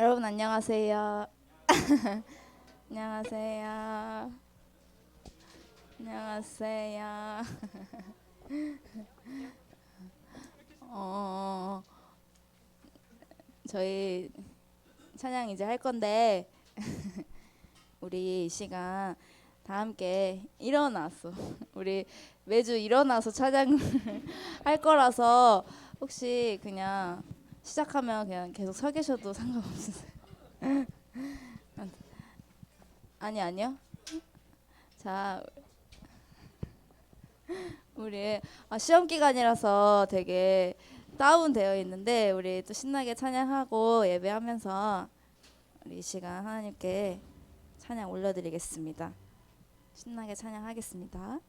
여러분 안녕하세요. 안녕하세요. 안녕하세요. 어, 저희 찬양 이제 할 건데 우리 이 시간 다 함께 일어났어. 우리 매주 일어나서 찬양을 할 거라서 혹시 그냥 시작하면 그냥 계속 서 계셔도 상관없으세요. 아니요. 자, 우리 시험 기간이라서 되게 다운되어 있는데 우리 또 신나게 찬양하고 예배하면서 우리 이 시간 하나님께 찬양 올려드리겠습니다. 신나게 찬양하겠습니다.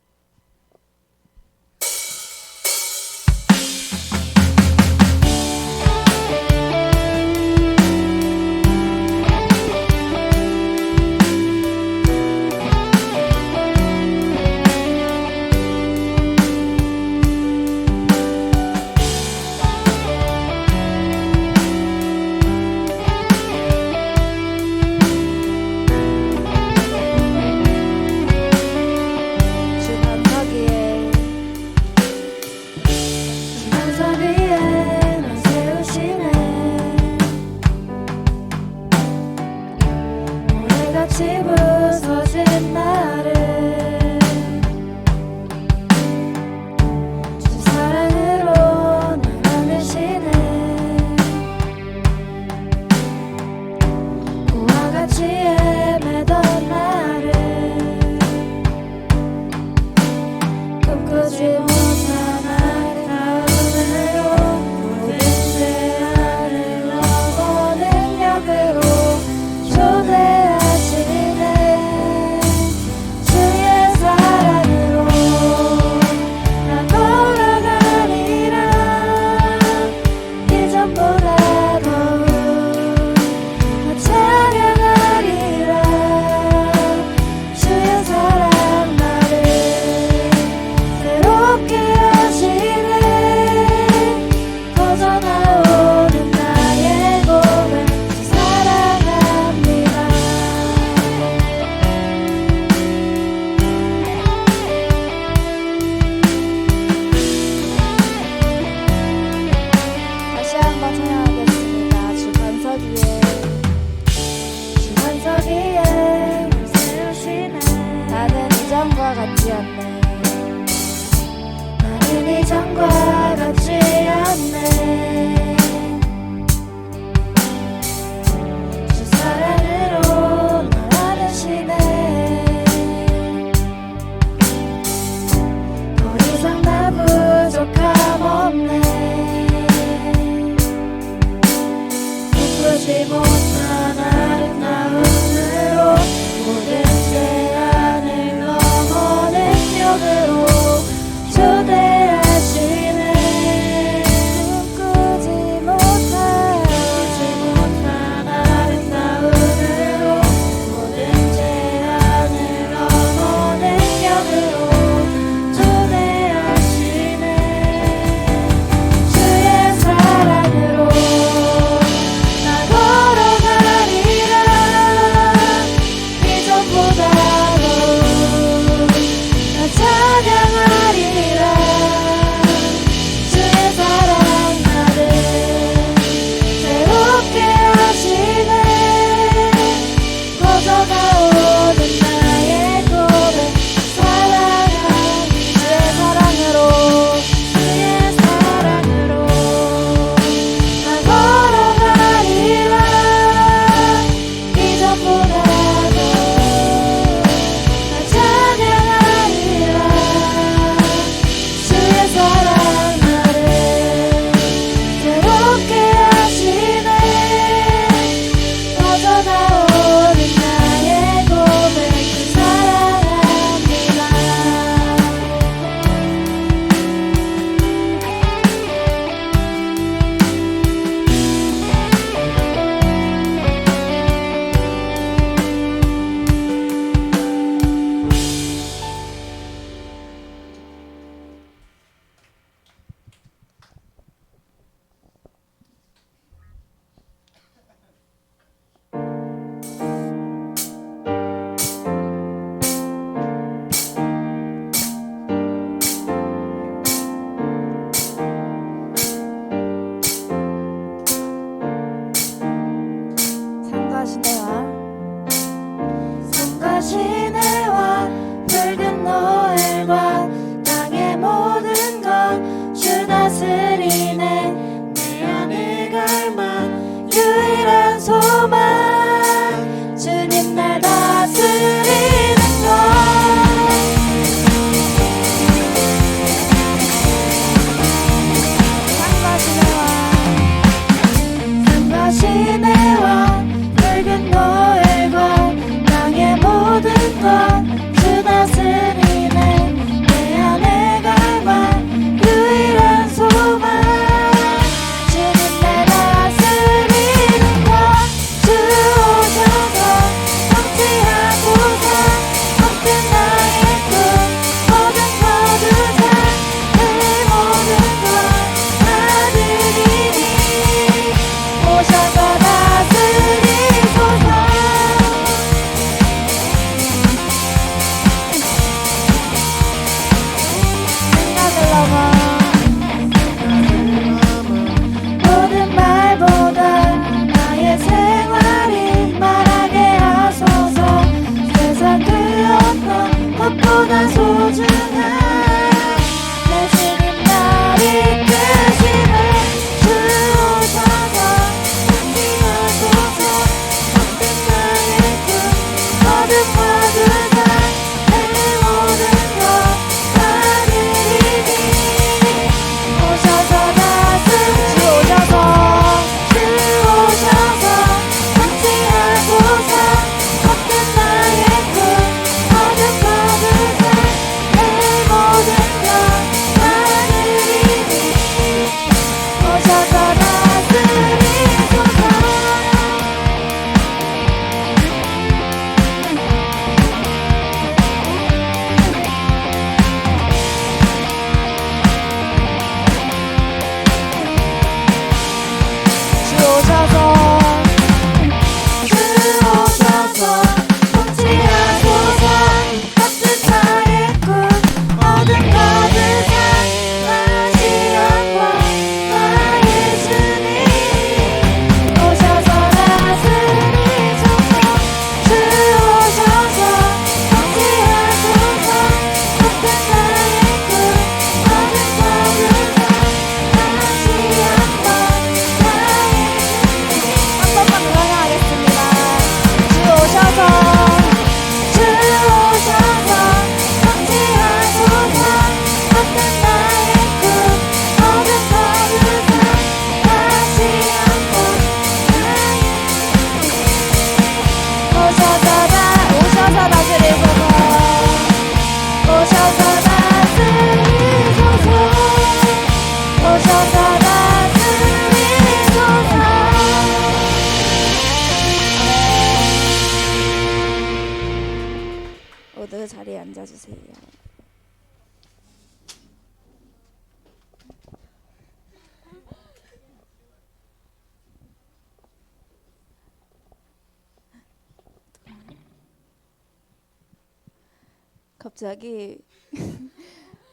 갑자기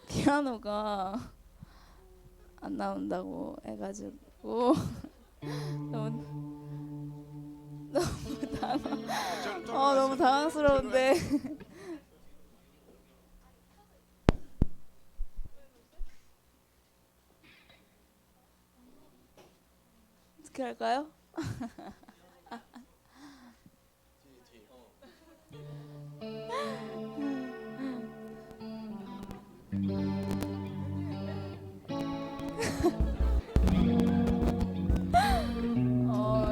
피아노가 안 나온다고 해가지고 너무 너무 당황스러운데 어떻게 할까요?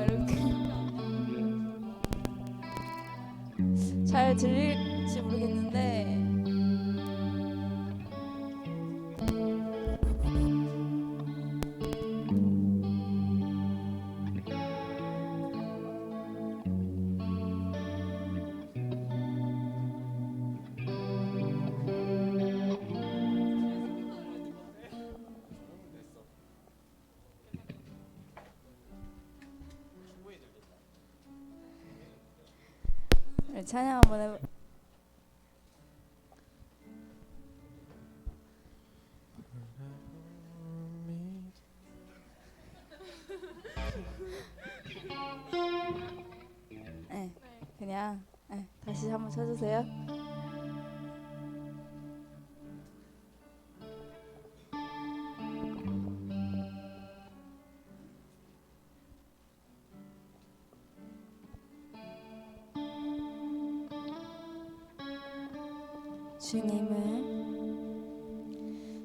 이렇게 잘 들릴지 모르겠는데 찬양 한번 해보. 네, 그냥 다시 한번 쳐주세요.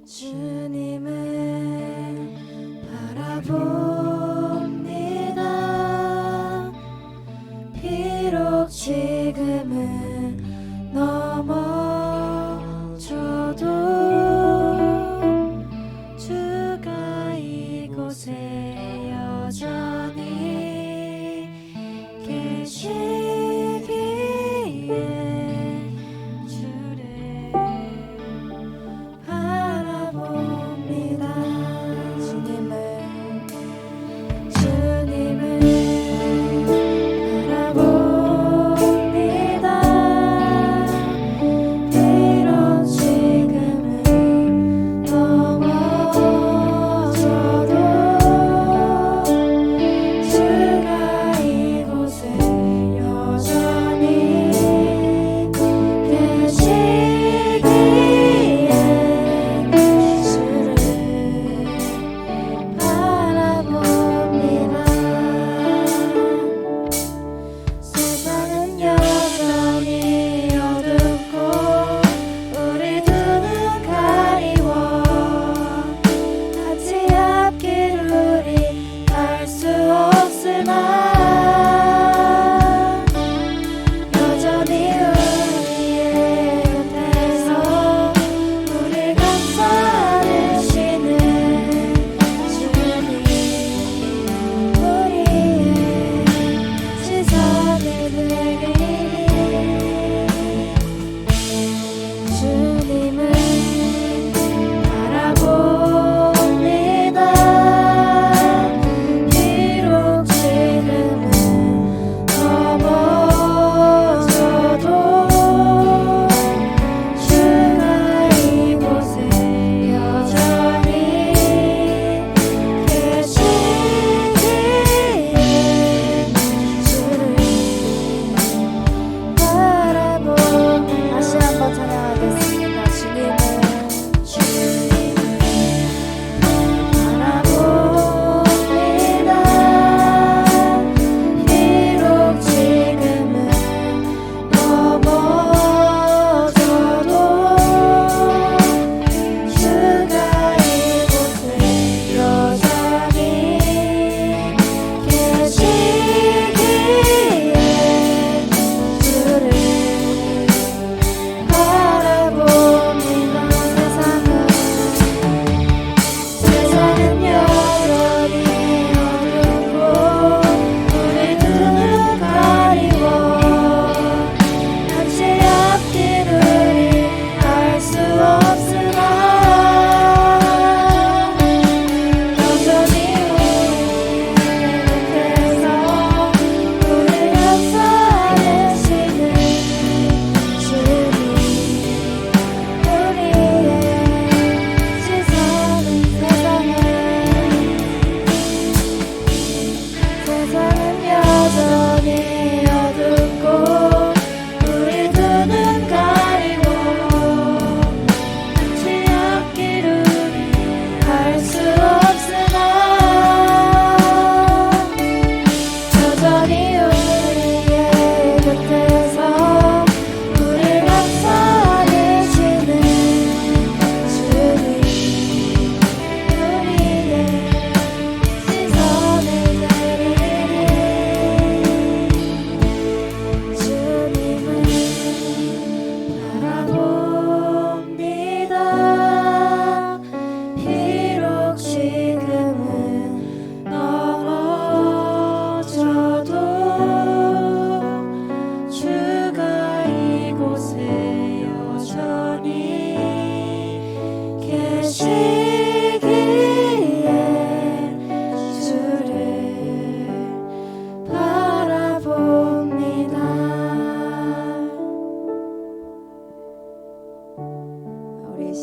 주님을 바라봅니다. 비록 지금은 넘어져도 주가 이곳에 여전히 계시기에 주님을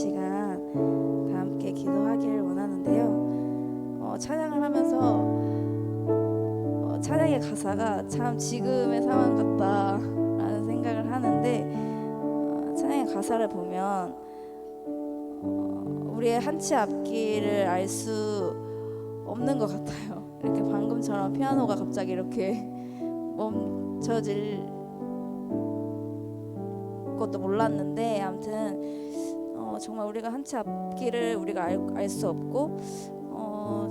시간 다 함께 기도하기를 원하는데요. 찬양을 하면서 찬양의 가사가 참 지금의 상황 같다라는 생각을 하는데, 찬양의 가사를 보면 우리의 한치 앞길을 알 수 없는 것 같아요. 이렇게 방금처럼 피아노가 갑자기 이렇게 멈춰질 것도 몰랐는데, 아무튼 정말 우리가 한치 앞길을 우리가 알 수 없고,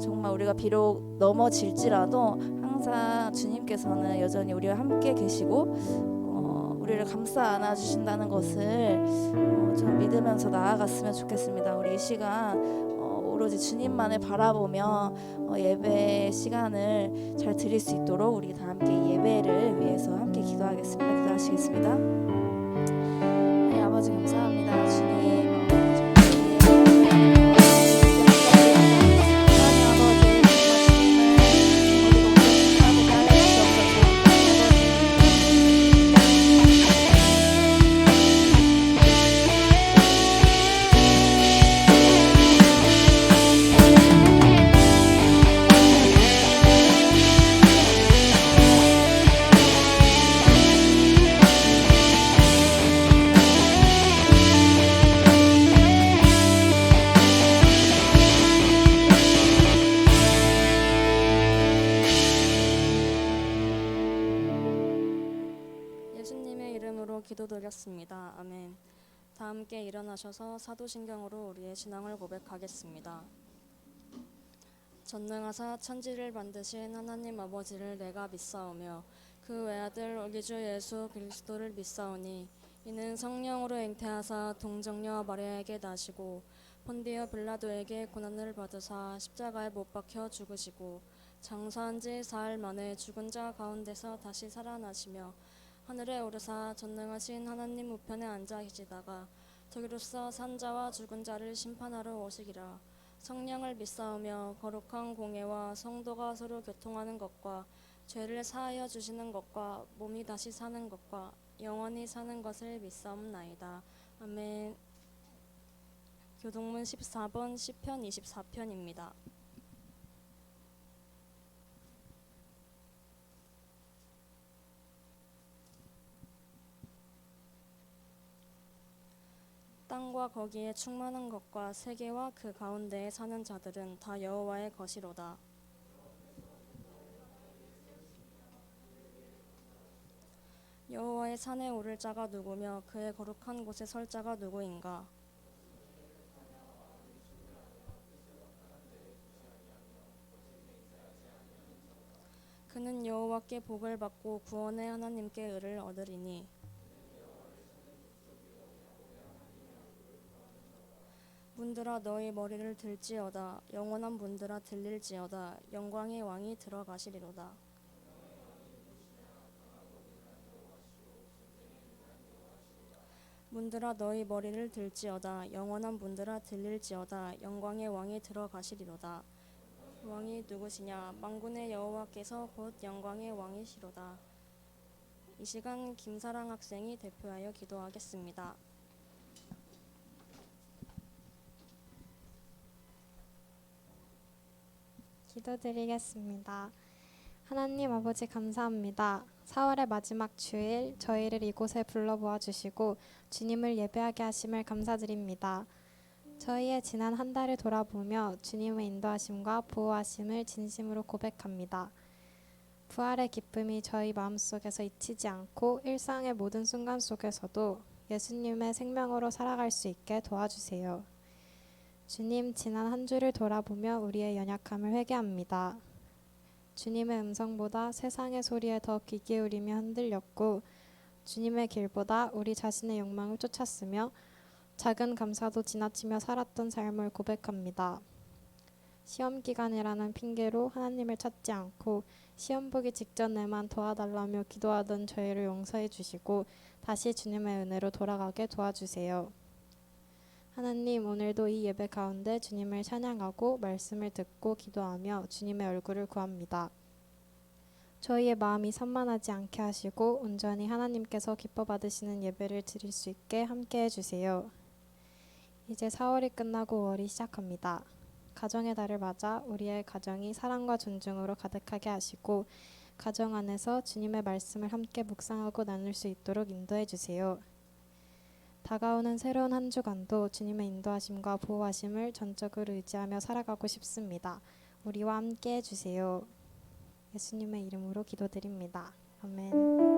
정말 우리가 비록 넘어질지라도 항상 주님께서는 여전히 우리와 함께 계시고 우리를 감싸 안아 주신다는 것을 좀 믿으면서 나아갔으면 좋겠습니다. 우리 이 시간 오로지 주님만을 바라보며 예배 시간을 잘 드릴 수 있도록 우리 다 함께 예배를 위해서 함께 기도하겠습니다. 기도하시겠습니다. 네, 아버지 감사합니다. 주님, 예수님의 이름으로 기도드렸습니다. 아멘. 다 함께 일어나셔서 사도신경으로 우리의 신앙을 고백하겠습니다. 전능하사 천지를 만드신 하나님 아버지를 내가 믿사오며 그 외아들 우리 주 예수 그리스도를 믿사오니 이는 성령으로 잉태하사 동정녀 마리아에게 나시고 본디오 빌라도에게 고난을 받으사 십자가에 못 박혀 죽으시고 장사한 지 사흘 만에 죽은 자 가운데서 다시 살아나시며 하늘에 오르사 전능하신 하나님 우편에 앉아 계시다가 저기로서 산자와 죽은 자를 심판하러 오시기라. 성령을 믿사오며 거룩한 공예와 성도가 서로 교통하는 것과 죄를 사하여 주시는 것과 몸이 다시 사는 것과 영원히 사는 것을 믿사옵나이다. 아멘. 교동문 14번 시편 24편입니다. 땅과 거기에 충만한 것과 세계와 그 가운데에 사는 자들은 다 여호와의 것이로다. 여호와의 산에 오를 자가 누구며 그의 거룩한 곳에 설 자가 누구인가? 그는 여호와께 복을 받고 구원의 하나님께 의를 얻으리니 문들아 너희 머리를 들지어다. 영원한 문들아 들릴지어다. 영광의 왕이 들어가시리로다. 문들아 너희 머리를 들지어다. 영원한 문들아 들릴지어다. 영광의 왕이 들어가시리로다. 왕이 누구시냐? 만군의 여호와께서 곧 영광의 왕이시로다. 이 시간 김사랑 학생이 대표하여 기도하겠습니다. 기도드리겠습니다. 하나님 아버지 감사합니다. 4월의 마지막 주일 저희를 이곳에 불러모아 주시고 주님을 예배하게 하심을 감사드립니다. 저희의 지난 한 달을 돌아보며 주님의 인도하심과 보호하심을 진심으로 고백합니다. 부활의 기쁨이 저희 마음속에서 잊히지 않고 일상의 모든 순간 속에서도 예수님의 생명으로 살아갈 수 있게 도와주세요. 주님, 지난 한 주를 돌아보며 우리의 연약함을 회개합니다. 주님의 음성보다 세상의 소리에 더 귀 기울이며 흔들렸고 주님의 길보다 우리 자신의 욕망을 쫓았으며 작은 감사도 지나치며 살았던 삶을 고백합니다. 시험 기간이라는 핑계로 하나님을 찾지 않고 시험 보기 직전에만 도와달라며 기도하던 저희를 용서해 주시고 다시 주님의 은혜로 돌아가게 도와주세요. 하나님, 오늘도 이 예배 가운데 주님을 찬양하고 말씀을 듣고 기도하며 주님의 얼굴을 구합니다. 저희의 마음이 산만하지 않게 하시고 온전히 하나님께서 기뻐 받으시는 예배를 드릴 수 있게 함께 해주세요. 이제 4월이 끝나고 5월이 시작합니다. 가정의 달을 맞아 우리의 가정이 사랑과 존중으로 가득하게 하시고 가정 안에서 주님의 말씀을 함께 묵상하고 나눌 수 있도록 인도해 주세요. 다가오는 새로운 한 주간도 주님의 인도하심과 보호하심을 전적으로 의지하며 살아가고 싶습니다. 우리와 함께 해주세요. 예수님의 이름으로 기도드립니다. 아멘.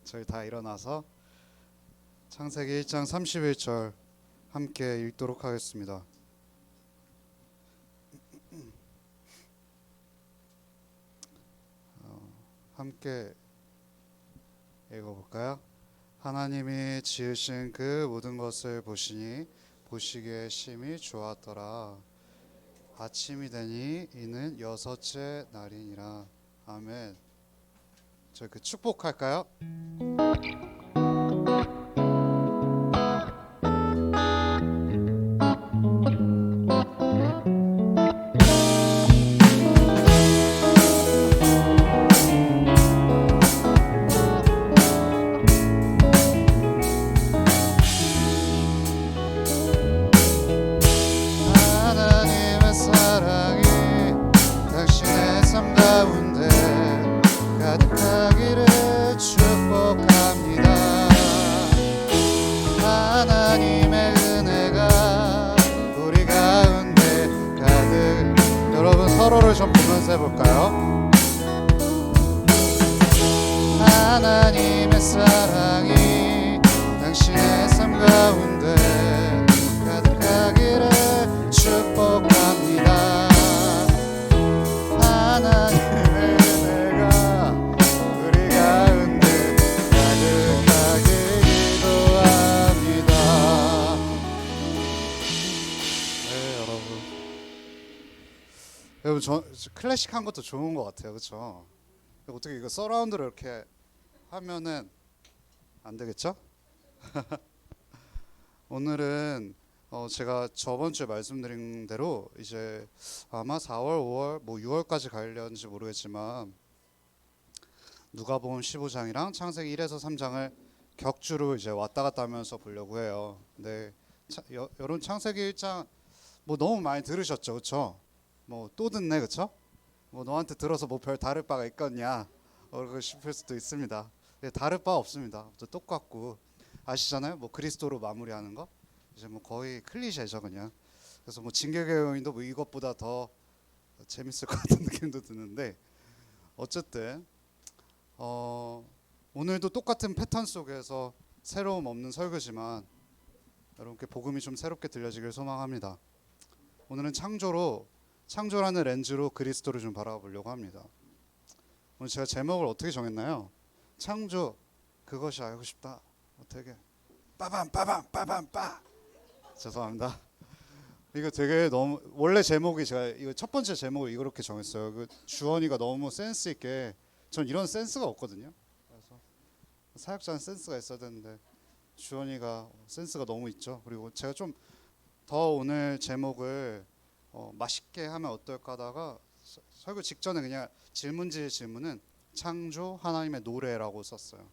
저희 다 일어나서 창세기 1장 31절 함께 읽도록 하겠습니다. 함께 읽어볼까요? 하나님이 지으신 그 모든 것을 보시니 보시기에 심히 좋았더라. 아침이 되니 이는 여섯째 날이니라. 아멘. 저희 그 축복할까요? 하나님의 사랑이 당신의 삶 가운데 가득하기를 축복합니다. 하나님의 은혜가 우리 가운데 가득. 여러분 서로를 좀 보면서 해볼까요? 하나님의 사랑이 당신의 삶 가운데 가득하기를 축복합니다. 하나님의 은혜가 우리 가운데 가득하게 기도합니다. 네, 여러분 저 클래식한 것도 좋은 것 같아요, 그렇죠? 어떻게 이거 서라운드로 이렇게 하면은 안 되겠죠? 오늘은 제가 저번 주에 말씀드린 대로 이제 아마 4월, 5월, 뭐 6월까지 가려는지 모르겠지만 누가복음 15장이랑 창세기 1에서 3장을 격주로 이제 왔다 갔다 하면서 보려고 해요. 근데 여러분 창세기 1장 뭐 너무 많이 들으셨죠, 그렇죠? 뭐 또 듣네, 그렇죠? 뭐 너한테 들어서 뭐 별 다를 바가 있겠냐 그러고 싶을 수도 있습니다. 네, 다를 바 없습니다. 똑같고 아시잖아요. 뭐 그리스도로 마무리하는 거 이제 뭐 거의 클리셰죠 그냥. 그래서 뭐 징계교인도 뭐 이것보다 더 재밌을 것 같은 느낌도 드는데 어쨌든 오늘도 똑같은 패턴 속에서 새로움 없는 설교지만 여러분께 복음이 좀 새롭게 들려지길 소망합니다. 오늘은 창조라는 렌즈로 그리스도를 좀 바라보려고 합니다. 오늘 제가 제목을 어떻게 정했나요? 창조, 그것이 알고 싶다. 되게 빠밤 죄송합니다. 이거 되게 너무 원래 제목이 제가 이거 첫 번째 제목을 이렇게 정했어요. 그 주원이가 너무 센스 있게 전 이런 센스가 없거든요. 그래서 사역자는 센스가 있어야 되는데 주원이가 센스가 너무 있죠. 그리고 제가 좀 더 오늘 제목을 맛있게 하면 어떨까 하다가 설교 직전에 그냥 질문은 창조 하나님의 노래라고 썼어요.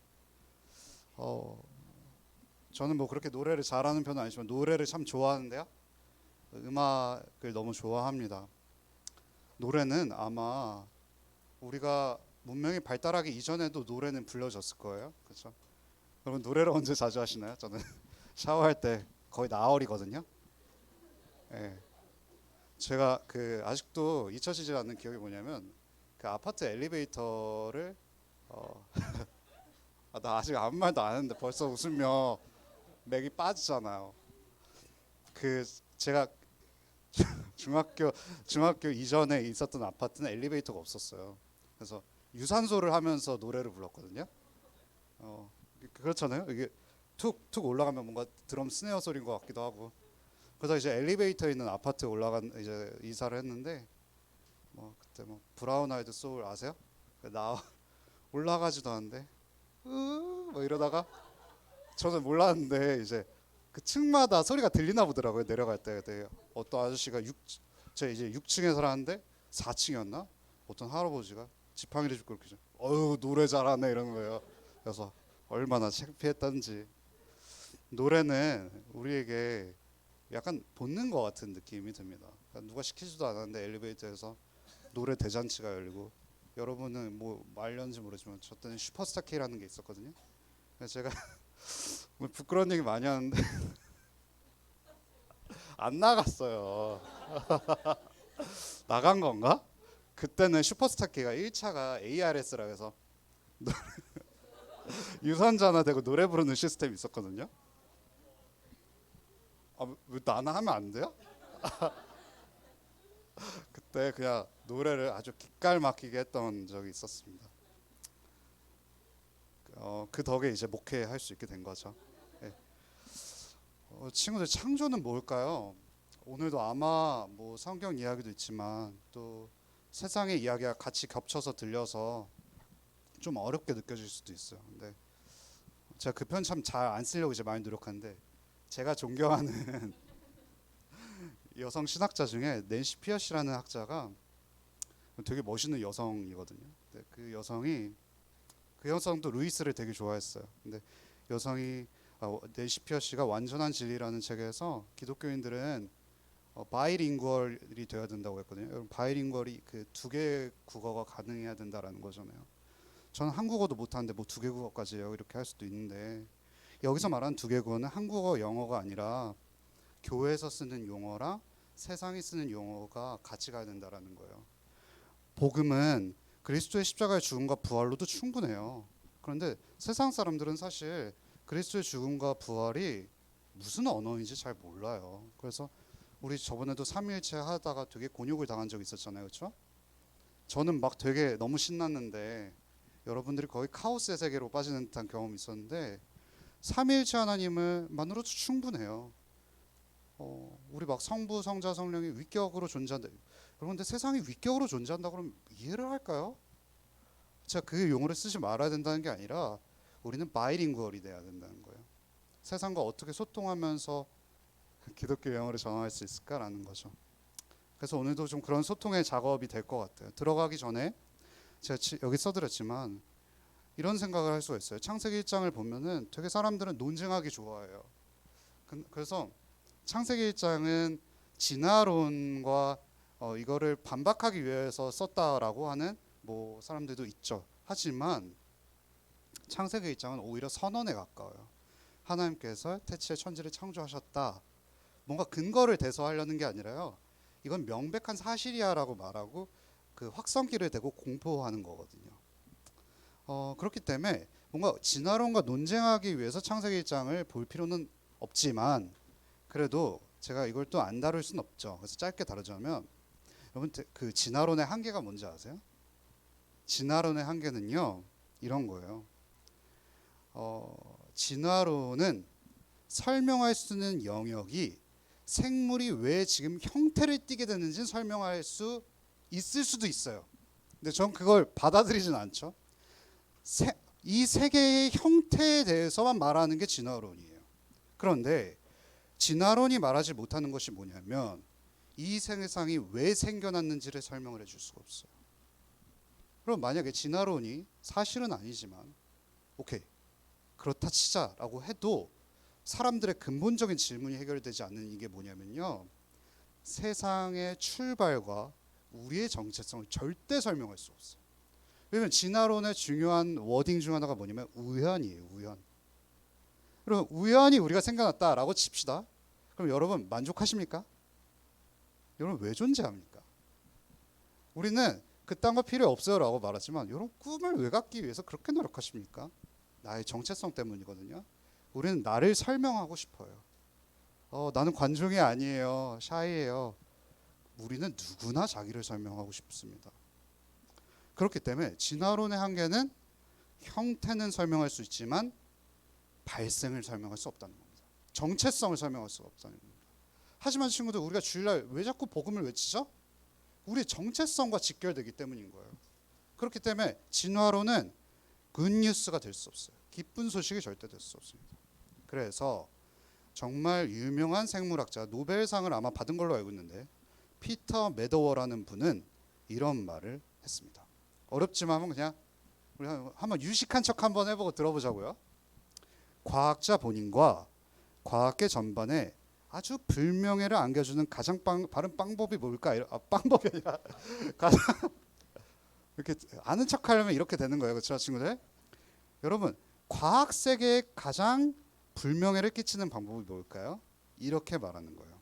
저는 뭐 그렇게 노래를 잘하는 편은 아니지만 노래를 참 좋아하는데요. 음악을 너무 좋아합니다. 노래는 아마 우리가 문명이 발달하기 이전에도 노래는 불려졌을 거예요. 그렇죠? 여러분 노래를 언제 자주 하시나요? 저는 샤워할 때 거의 나얼이거든요. 네. 제가 그 아직도 잊혀지지 않는 기억이 뭐냐면 그 아파트 엘리베이터를 나 아직 아무 말도 안 했는데 벌써 웃으며 맥이 빠지잖아요. 그 제가 중학교 이전에 있었던 아파트는 엘리베이터가 없었어요. 그래서 유산소를 하면서 노래를 불렀거든요. 그렇잖아요. 이게 툭툭 올라가면 뭔가 드럼 스네어 소리인 것 같기도 하고. 그래서 이제 엘리베이터에 있는 아파트에 이제 이사를 했는데 뭐 그때 뭐 브라운 아이드 소울 아세요? 올라가지도 않는데 뭐 이러다가 저는 몰랐는데 이제 그 층마다 소리가 들리나 보더라고요. 내려갈 때. 네. 어떤 아저씨가 제가 이제 6층에 살았는데 4층이었나? 어떤 할아버지가 지팡이를 짚고 이렇게 어유 노래 잘하네 이러는 거예요. 그래서 얼마나 창피했던지. 노래는 우리에게 약간 본능 것 같은 느낌이 듭니다. 그러니까 누가 시키지도 않았는데 엘리베이터에서 노래 대잔치가 열리고, 여러분은 뭐 알렸는지 모르지만 저 때는 슈퍼스타 K라는 게 있었거든요. 그래서 제가 뭐 부끄러운 얘기 많이 하는데 안 나갔어요. 나간 건가? 그때는 슈퍼스타 K가 1차가 ARS라 해서 유선전화 대고 노래 부르는 시스템이 있었거든요. 왜 나나 하면 안 돼요? 그때 그냥 노래를 아주 기깔 막히게 했던 적이 있었습니다. 그 덕에 이제 목회할 수 있게 된 거죠. 네. 친구들, 창조는 뭘까요? 오늘도 아마 뭐 성경 이야기도 있지만 또 세상의 이야기가 같이 겹쳐서 들려서 좀 어렵게 느껴질 수도 있어요. 근데 제가 그 편 참 잘 안 쓰려고 이제 많이 노력하는데, 제가 존경하는 여성 신학자 중에 낸시 피어시라는 학자가 되게 멋있는 여성이거든요. 근데 그 여성도 루이스를 되게 좋아했어요. 근데 낸시 피어시가 완전한 진리라는 책에서 기독교인들은 바이링구얼이 되어야 된다고 했거든요. 여러분, 바이링구얼이 그 두 개 국어가 가능해야 된다라는 거잖아요. 저는 한국어도 못하는데 뭐 두 개 국어까지 해요 이렇게 할 수도 있는데, 여기서 말하는 두 개 국어는 한국어, 영어가 아니라 교회에서 쓰는 용어랑 세상이 쓰는 용어가 같이 가야 된다라는 거예요. 복음은 그리스도의 십자가의 죽음과 부활로도 충분해요. 그런데 세상 사람들은 사실 그리스도의 죽음과 부활이 무슨 언어인지 잘 몰라요. 그래서 우리 저번에도 삼위일체 하다가 되게 곤욕을 당한 적이 있었잖아요, 그렇죠? 저는 막 되게 너무 신났는데 여러분들이 거의 카오스의 세계로 빠지는 듯한 경험이 있었는데, 삼위일체 하나님을 만으로도 충분해요. 우리 막 성부, 성자, 성령이 위격으로 존재한다. 여러분들, 세상이 위격으로 존재한다 그러면 이해를 할까요? 제가 그 용어를 쓰지 말아야 된다는 게 아니라 우리는 바이링구얼이 돼야 된다는 거예요. 세상과 어떻게 소통하면서 기독교 영어를 전환할 수 있을까라는 거죠. 그래서 오늘도 좀 그런 소통의 작업이 될 것 같아요. 들어가기 전에 제가 여기 써드렸지만 이런 생각을 할 수가 있어요. 창세기 1장을 보면은 되게 사람들은 논증하기 좋아해요. 그래서 창세기 1장은 진화론과 이거를 반박하기 위해서 썼다라고 하는 뭐 사람들도 있죠. 하지만 창세기 1장은 오히려 선언에 가까워요. 하나님께서 태초에 천지를 창조하셨다. 뭔가 근거를 대서하려는 게 아니라요. 이건 명백한 사실이야라고 말하고 그 확성기를 대고 공포하는 거거든요. 그렇기 때문에 뭔가 진화론과 논쟁하기 위해서 창세기 1장을 볼 필요는 없지만, 그래도 제가 이걸 또 안 다룰 수는 없죠. 그래서 짧게 다루자면, 여러분 그 진화론의 한계가 뭔지 아세요? 진화론의 한계는요, 이런 거예요. 진화론은 설명할 수 있는 영역이 생물이 왜 지금 형태를 띠게 되는지 설명할 수 있을 수도 있어요. 근데 전 그걸 받아들이진 않죠. 이 세계의 형태에 대해서만 말하는 게 진화론이에요. 그런데 진화론이 말하지 못하는 것이 뭐냐면 이 세상이 왜 생겨났는지를 설명을 해줄 수가 없어요. 그럼 만약에 진화론이 사실은 아니지만 오케이, 그렇다 치자라고 해도 사람들의 근본적인 질문이 해결되지 않는 이게 뭐냐면요, 세상의 출발과 우리의 정체성을 절대 설명할 수 없어요. 왜냐면 진화론의 중요한 워딩 중 하나가 뭐냐면 우연이에요. 우연. 그럼 우연히 우리가 생겨났다라고 칩시다. 그럼 여러분 만족하십니까? 여러분 왜 존재합니까? 우리는 그딴 거 필요 없어요라고 말하지만, 여러분 꿈을 왜 갖기 위해서 그렇게 노력하십니까? 나의 정체성 때문이거든요. 우리는 나를 설명하고 싶어요. 나는 관종이 아니에요. 샤이예요. 우리는 누구나 자기를 설명하고 싶습니다. 그렇기 때문에 진화론의 한계는 형태는 설명할 수 있지만 발생을 설명할 수 없다는 겁니다. 정체성을 설명할 수 없다는 겁니다. 하지만 친구들, 우리가 주일날 왜 자꾸 복음을 외치죠? 우리의 정체성과 직결되기 때문인 거예요. 그렇기 때문에 진화론은 굿뉴스가 될 수 없어요. 기쁜 소식이 절대 될 수 없습니다. 그래서 정말 유명한 생물학자, 노벨상을 아마 받은 걸로 알고 있는데 피터 매더워라는 분은 이런 말을 했습니다. 어렵지만 그냥 우리 한번 유식한 척 한번 해보고 들어보자고요. 과학자 본인과 과학계 전반에 아주 불명예를 안겨주는 가장 바른 방법이 뭘까? 방법이 아니라 가장 이렇게 아는 척하려면 이렇게 되는 거예요, 그렇죠, 친구들? 여러분, 과학 세계에 가장 불명예를 끼치는 방법이 뭘까요? 이렇게 말하는 거예요.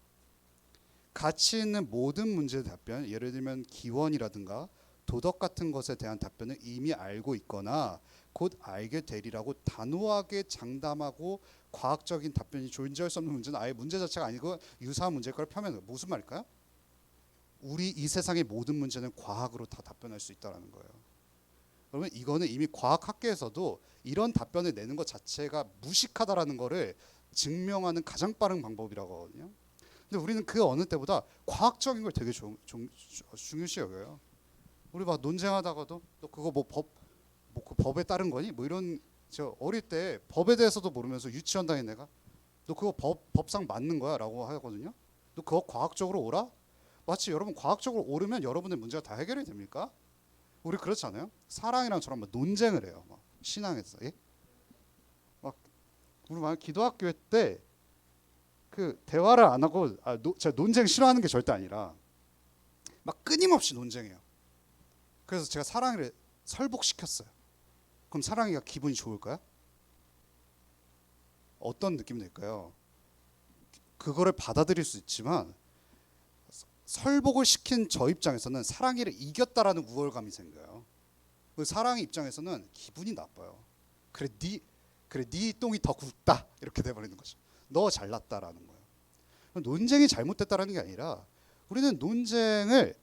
가치 있는 모든 문제의 답변, 예를 들면 기원이라든가 도덕 같은 것에 대한 답변을 이미 알고 있거나 곧 알게 되리라고 단호하게 장담하고 과학적인 답변이 존재할 수 없는 문제는 아예 문제 자체가 아니고 유사한 문제일 걸 펴면 무슨 말일까요? 우리 이 세상의 모든 문제는 과학으로 다 답변할 수 있다는 거예요. 그러면 이거는 이미 과학학계에서도 이런 답변을 내는 것 자체가 무식하다라는 거를 증명하는 가장 빠른 방법이라고 하거든요. 근데 우리는 그 어느 때보다 과학적인 걸 되게 중요시 여겨요. 우리 막 논쟁하다가도 너 그거 그 법에 따른 거니? 뭐 이런, 저 어릴 때 법에 대해서도 모르면서 유치원 다닌 애가 너 그거 법상 맞는 거야? 라고 하거든요. 너 그거 과학적으로 옳아? 마치 여러분 과학적으로 옳으면 여러분의 문제가 다 해결이 됩니까? 우리 그렇지 않아요? 사랑이랑 저랑 막 논쟁을 해요. 막 신앙에서. 예? 막 우리 막 기도학교 때 그 대화를 안 하고 제가 논쟁 싫어하는 게 절대 아니라 막 끊임없이 논쟁해요. 그래서 제가 사랑이를 설복시켰어요. 그럼 사랑이가 기분이 좋을까요? 어떤 느낌이 들까요? 그거를 받아들일 수 있지만 설복을 시킨 저 입장에서는 사랑이를 이겼다라는 우월감이 생겨요. 그 사랑이 입장에서는 기분이 나빠요. 그래 네 똥이 더 굵다 이렇게 돼버리는 거죠. 너 잘났다라는 거예요. 논쟁이 잘못됐다라는 게 아니라 우리는 논쟁을,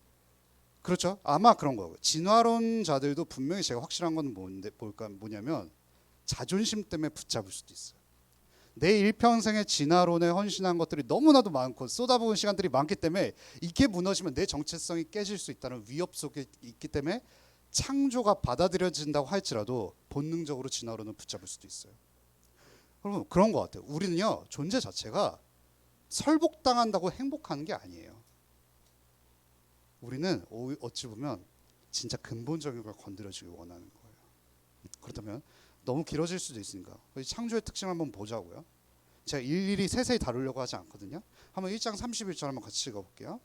그렇죠, 아마 그런 거고, 진화론자들도 분명히 제가 확실한 건 뭐냐면 자존심 때문에 붙잡을 수도 있어요. 내 일평생의 진화론에 헌신한 것들이 너무나도 많고 쏟아부은 시간들이 많기 때문에 이게 무너지면 내 정체성이 깨질 수 있다는 위협 속에 있기 때문에 창조가 받아들여진다고 할지라도 본능적으로 진화론을 붙잡을 수도 있어요. 그러면 그런 것 같아요. 우리는요, 존재 자체가 설복당한다고 행복하는 게 아니에요. 우리는 어찌 보면 진짜 근본적인 걸 건드려주길 원하는 거예요. 그렇다면 너무 길어질 수도 있으니까 창조의 특징 한번 보자고요. 제가 일일이 세세히 다루려고 하지 않거든요. 한번 1장 31절 한번 같이 읽어볼게요.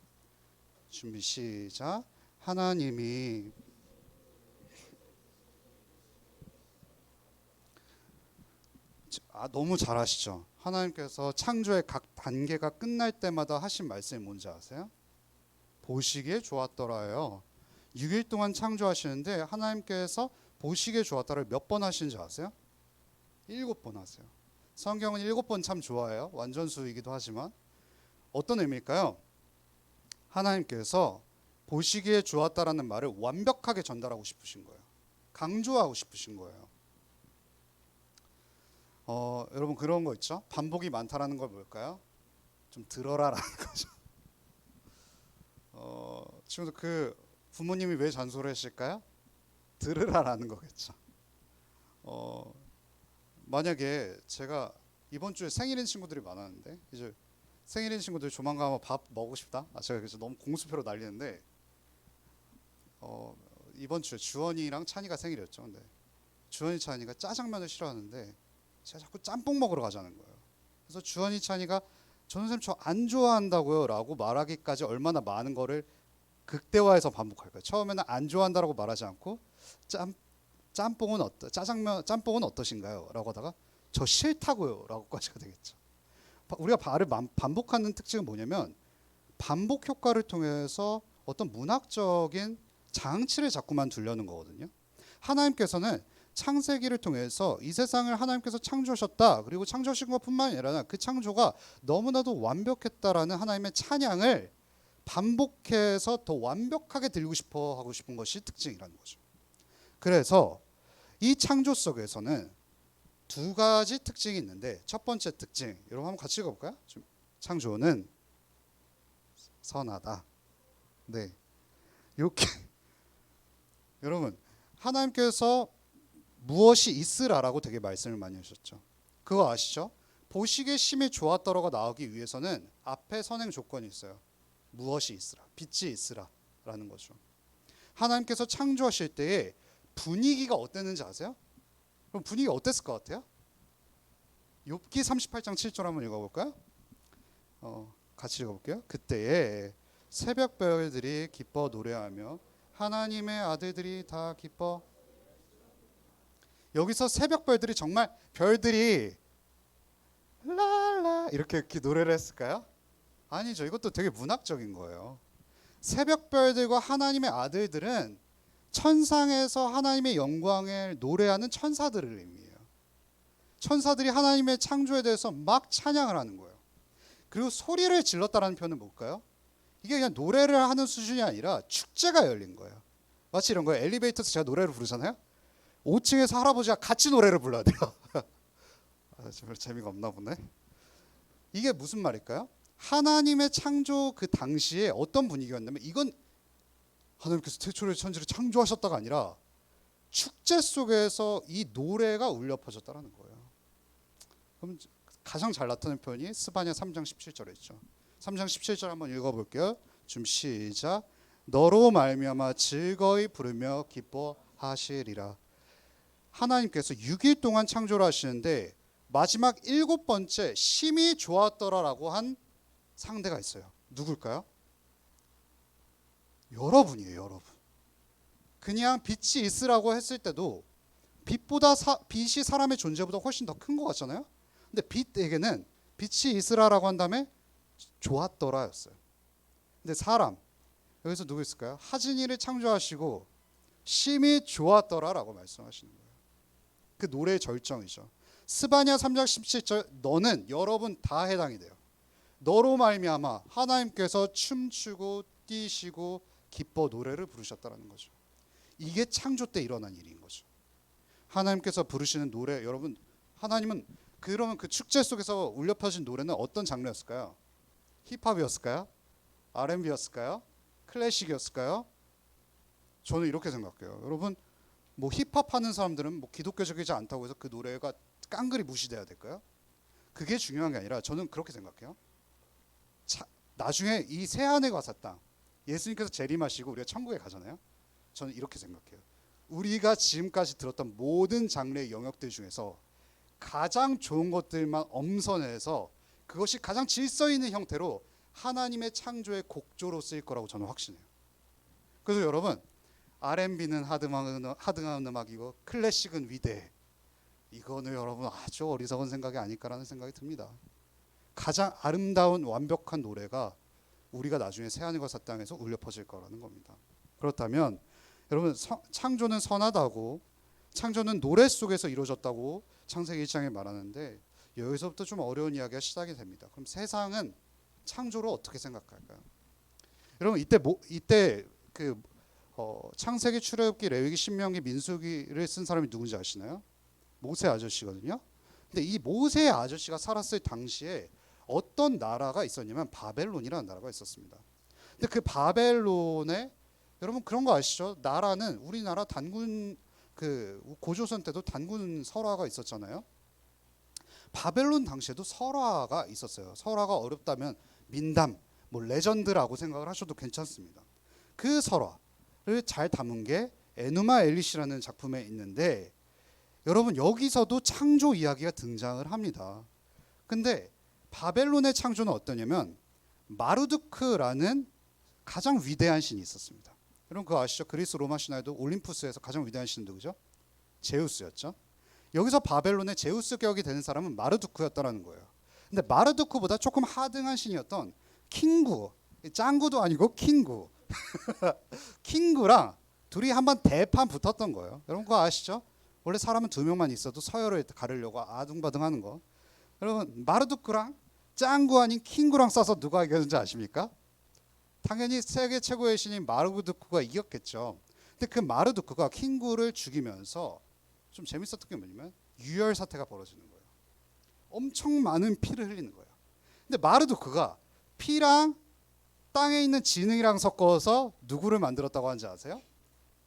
준비 시작. 하나님이 너무 잘 아시죠? 하나님께서 창조의 각 단계가 끝날 때마다 하신 말씀이 뭔지 아세요? 보시기에 좋았더라예요. 6일 동안 창조하시는데 하나님께서 보시기에 좋았다를 몇 번 하시는지 아세요? 7번 하세요. 성경은 7번 참 좋아해요. 완전수이기도 하지만 어떤 의미일까요? 하나님께서 보시기에 좋았다라는 말을 완벽하게 전달하고 싶으신 거예요. 강조하고 싶으신 거예요. 여러분 그런 거 있죠? 반복이 많다라는 걸 뭘까요? 좀 들어라라는 거죠. 지금도 그 부모님이 왜 잔소리하실까요? 들으라라는 거겠죠. 만약에 제가 이번 주에 생일인 친구들이 많았는데 이제 생일인 친구들 조만간 한번 밥 먹고 싶다. 제가 그래서 너무 공수표로 날리는데 이번 주에 주원이랑 찬이가 생일이었죠. 근데 주원이 찬이가 짜장면을 싫어하는데 제가 자꾸 짬뽕 먹으러 가자는 거예요. 그래서 주원이 찬이가 전선생님 저 안 좋아한다고요 라고 말하기까지 얼마나 많은 거를 극대화해서 반복할까요? 처음에는 안 좋아한다라고 말하지 않고 짬뽕은 짬뽕은 어떠신가요? 라고 하다가 저 싫다고요 라고까지가 되겠죠. 우리가 말을 반복하는 특징은 뭐냐면 반복 효과를 통해서 어떤 문학적인 장치를 자꾸만 두려는 거거든요. 하나님께서는 창세기를 통해서 이 세상을 하나님께서 창조하셨다. 그리고 창조하신 것뿐만 아니라 그 창조가 너무나도 완벽했다라는 하나님의 찬양을 반복해서 더 완벽하게 드리고 싶어 하고 싶은 것이 특징이라는 거죠. 그래서 이 창조 속에서는 두 가지 특징이 있는데 첫 번째 특징, 여러분 한번 같이 읽어볼까요? 창조는 선하다. 네, 이렇게 여러분 하나님께서 무엇이 있으라라고 되게 말씀을 많이 하셨죠. 그거 아시죠? 보시기에 심히 좋았더라가 나오기 위해서는 앞에 선행 조건이 있어요. 무엇이 있으라, 빛이 있으라라는 거죠. 하나님께서 창조하실 때에 분위기가 어땠는지 아세요? 그럼 분위기가 어땠을 것 같아요? 욥기 38장 7절 한번 읽어볼까요? 같이 읽어볼게요. 그때에 새벽별들이 기뻐 노래하며 하나님의 아들들이 다 기뻐. 여기서 새벽별들이 정말 별들이 랄라 이렇게 노래를 했을까요? 아니죠. 이것도 되게 문학적인 거예요. 새벽별들과 하나님의 아들들은 천상에서 하나님의 영광을 노래하는 천사들을 의미해요. 천사들이 하나님의 창조에 대해서 막 찬양을 하는 거예요. 그리고 소리를 질렀다라는 표현은 뭘까요? 이게 그냥 노래를 하는 수준이 아니라 축제가 열린 거예요. 마치 이런 거예요. 엘리베이터에서 제가 노래를 부르잖아요. 5층에서 할아버지가 같이 노래를 불러야 돼요. 정말 재미가 없나 보네. 이게 무슨 말일까요? 하나님의 창조 그 당시에 어떤 분위기였냐면 이건 하나님께서 태초에 천지를 창조하셨다가 아니라 축제 속에서 이 노래가 울려 퍼졌다라는 거예요. 그럼 가장 잘 나타낸 표현이 스바냐 3장 17절에 있죠. 3장 17절 한번 읽어볼게요. 좀 시작. 너로 말미암아 즐거이 부르며 기뻐하시리라. 하나님께서 6일 동안 창조를 하시는데 마지막 7번째 심히 좋았더라라고 한 상대가 있어요. 누굴까요? 여러분이에요. 여러분. 그냥 빛이 있으라고 했을 때도 빛이 사람의 존재보다 훨씬 더 큰 것 같잖아요. 근데 빛에게는 빛이 있으라라고 한 다음에 좋았더라였어요. 근데 사람 여기서 누구 있을까요? 하진이를 창조하시고 심히 좋았더라라고 말씀하시는 거예요. 그 노래의 절정이죠. 스바냐 3장 17절 너는 여러분 다 해당이 돼요. 너로 말미암아 하나님께서 춤추고 뛰시고 기뻐 노래를 부르셨다라는 거죠. 이게 창조 때 일어난 일인 거죠. 하나님께서 부르시는 노래 여러분 하나님은 그러면 그 축제 속에서 울려 퍼진 노래는 어떤 장르였을까요? 힙합이었을까요? R&B였을까요? 클래식이었을까요? 저는 이렇게 생각해요. 여러분 뭐 힙합 하는 사람들은 뭐 기독교적이지 않다고 해서 그 노래가 깡그리 무시돼야 될까요? 그게 중요한 게 아니라 저는 그렇게 생각해요. 나중에 이 새하늘과 새 땅 예수님께서 재림하시고 우리가 천국에 가잖아요. 저는 이렇게 생각해요. 우리가 지금까지 들었던 모든 장르의 영역들 중에서 가장 좋은 것들만 엄선해서 그것이 가장 질서 있는 형태로 하나님의 창조의 곡조로 쓰일 거라고 저는 확신해요. 그래서 여러분 R&B는 하드한 음악이고 클래식은 위대해. 이거는 여러분 아주 어리석은 생각이 아닐까라는 생각이 듭니다. 가장 아름다운 완벽한 노래가 우리가 나중에 새하늘과 새 땅에서 울려 퍼질 거라는 겁니다. 그렇다면 여러분 창조는 선하다고 창조는 노래 속에서 이루어졌다고 창세기 1장에 말하는데 여기서부터 좀 어려운 이야기가 시작이 됩니다. 그럼 세상은 창조를 어떻게 생각할까요? 여러분 이때 창세기, 출애굽기, 레위기, 신명기, 민수기를 쓴 사람이 누군지 아시나요? 모세 아저씨거든요. 근데 이 모세 아저씨가 살았을 당시에 어떤 나라가 있었냐면 바벨론이라는 나라가 있었습니다. 근데 그 바벨론에 여러분 그런 거 아시죠? 나라는 우리나라 단군 고조선 때도 단군 설화가 있었잖아요. 바벨론 당시에도 설화가 있었어요. 설화가 어렵다면 민담, 뭐 레전드라고 생각을 하셔도 괜찮습니다. 그 설화를 잘 담은 게 에누마 엘리시라는 작품에 있는데 여러분 여기서도 창조 이야기가 등장을 합니다. 근데 바벨론의 창조는 어떠냐면 마르두크라는 가장 위대한 신이 있었습니다. 여러분 그거 아시죠? 그리스 로마 신화에도 올림푸스에서 가장 위대한 신은 누구죠? 제우스였죠. 여기서 바벨론의 제우스 격이 되는 사람은 마르두크였다라는 거예요. 근데 마르두크보다 조금 하등한 신이었던 킹구, 짱구도 아니고 킹구 킹구랑 둘이 한번 대판 붙었던 거예요. 여러분 그거 아시죠? 원래 사람은 2명만 있어도 서열을 가르려고 아둥바둥하는 거. 여러분 마르두크랑 짱구 아닌 킹구랑 싸서 누가 이겼는지 아십니까? 당연히 세계 최고의 신인 마르두크가 이겼겠죠. 근데 그 마르두크가 킹구를 죽이면서 좀 재밌었던 게 뭐냐면 유혈 사태가 벌어지는 거예요. 엄청 많은 피를 흘리는 거예요. 근데 마르두크가 피랑 땅에 있는 진흙이랑 섞어서 누구를 만들었다고 하는지 아세요?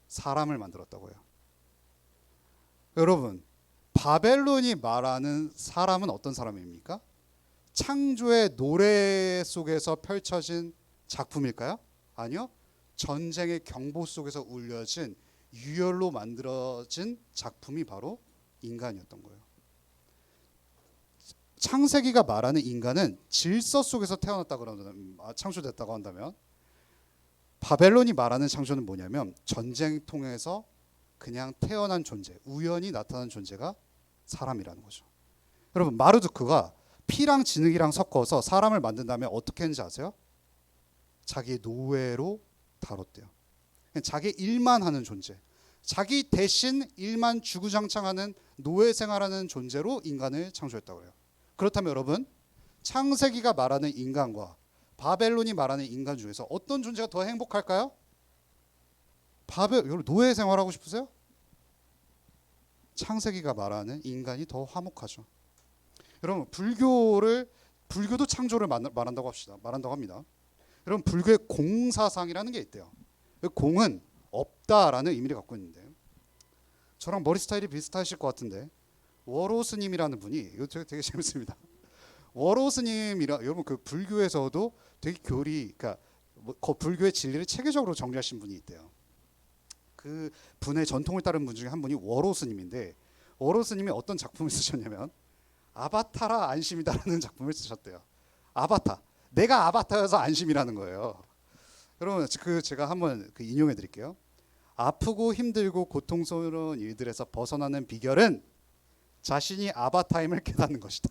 사람을 만들었다고요. 여러분, 바벨론이 말하는 사람은 어떤 사람입니까? 창조의 노래 속에서 펼쳐진 작품일까요? 아니요. 전쟁의 경보 속에서 울려진 유혈로 만들어진 작품이 바로 인간이었던 거예요. 창세기가 말하는 인간은 질서 속에서 태어났다 그러면 창조됐다고 한다면, 바벨론이 말하는 창조는 뭐냐면 전쟁 통해서 그냥 태어난 존재, 우연히 나타난 존재가 사람이라는 거죠. 여러분, 마르두크가 피랑 진흙이랑 섞어서 사람을 만든 다음에 어떻게 했는지 아세요? 자기의 노예로 다뤘대요. 자기 일만 하는 존재, 자기 대신 일만 주구장창하는 노예 생활하는 존재로 인간을 창조했다고 해요. 그렇다면 여러분, 창세기가 말하는 인간과 바벨론이 말하는 인간 중에서 어떤 존재가 더 행복할까요? 여러분, 노예 생활하고 싶으세요? 창세기가 말하는 인간이 더 화목하죠. 여러분, 불교도 창조를 말한다고 합니다. 여러분, 불교의 공사상이라는 게 있대요. 공은 없다라는 의미를 갖고 있는데, 저랑 머리 스타일이 비슷하실 것 같은데, 워로 스님이라는 분이, 이거 되게 재밌습니다. 워로 스님이라, 여러분, 그 불교에서도 되게 그러니까 불교의 진리를 체계적으로 정리하신 분이 있대요. 그 분의 전통을 따른 분 중에 한 분이 워로 스님인데, 워로 스님이 어떤 작품을 쓰셨냐면 아바타라 안심이다라는 작품을 쓰셨대요. 아바타, 내가 아바타여서 안심이라는 거예요. 여러분, 제가 한번 인용해 드릴게요. 아프고 힘들고 고통스러운 일들에서 벗어나는 비결은 자신이 아바타임을 깨닫는 것이다.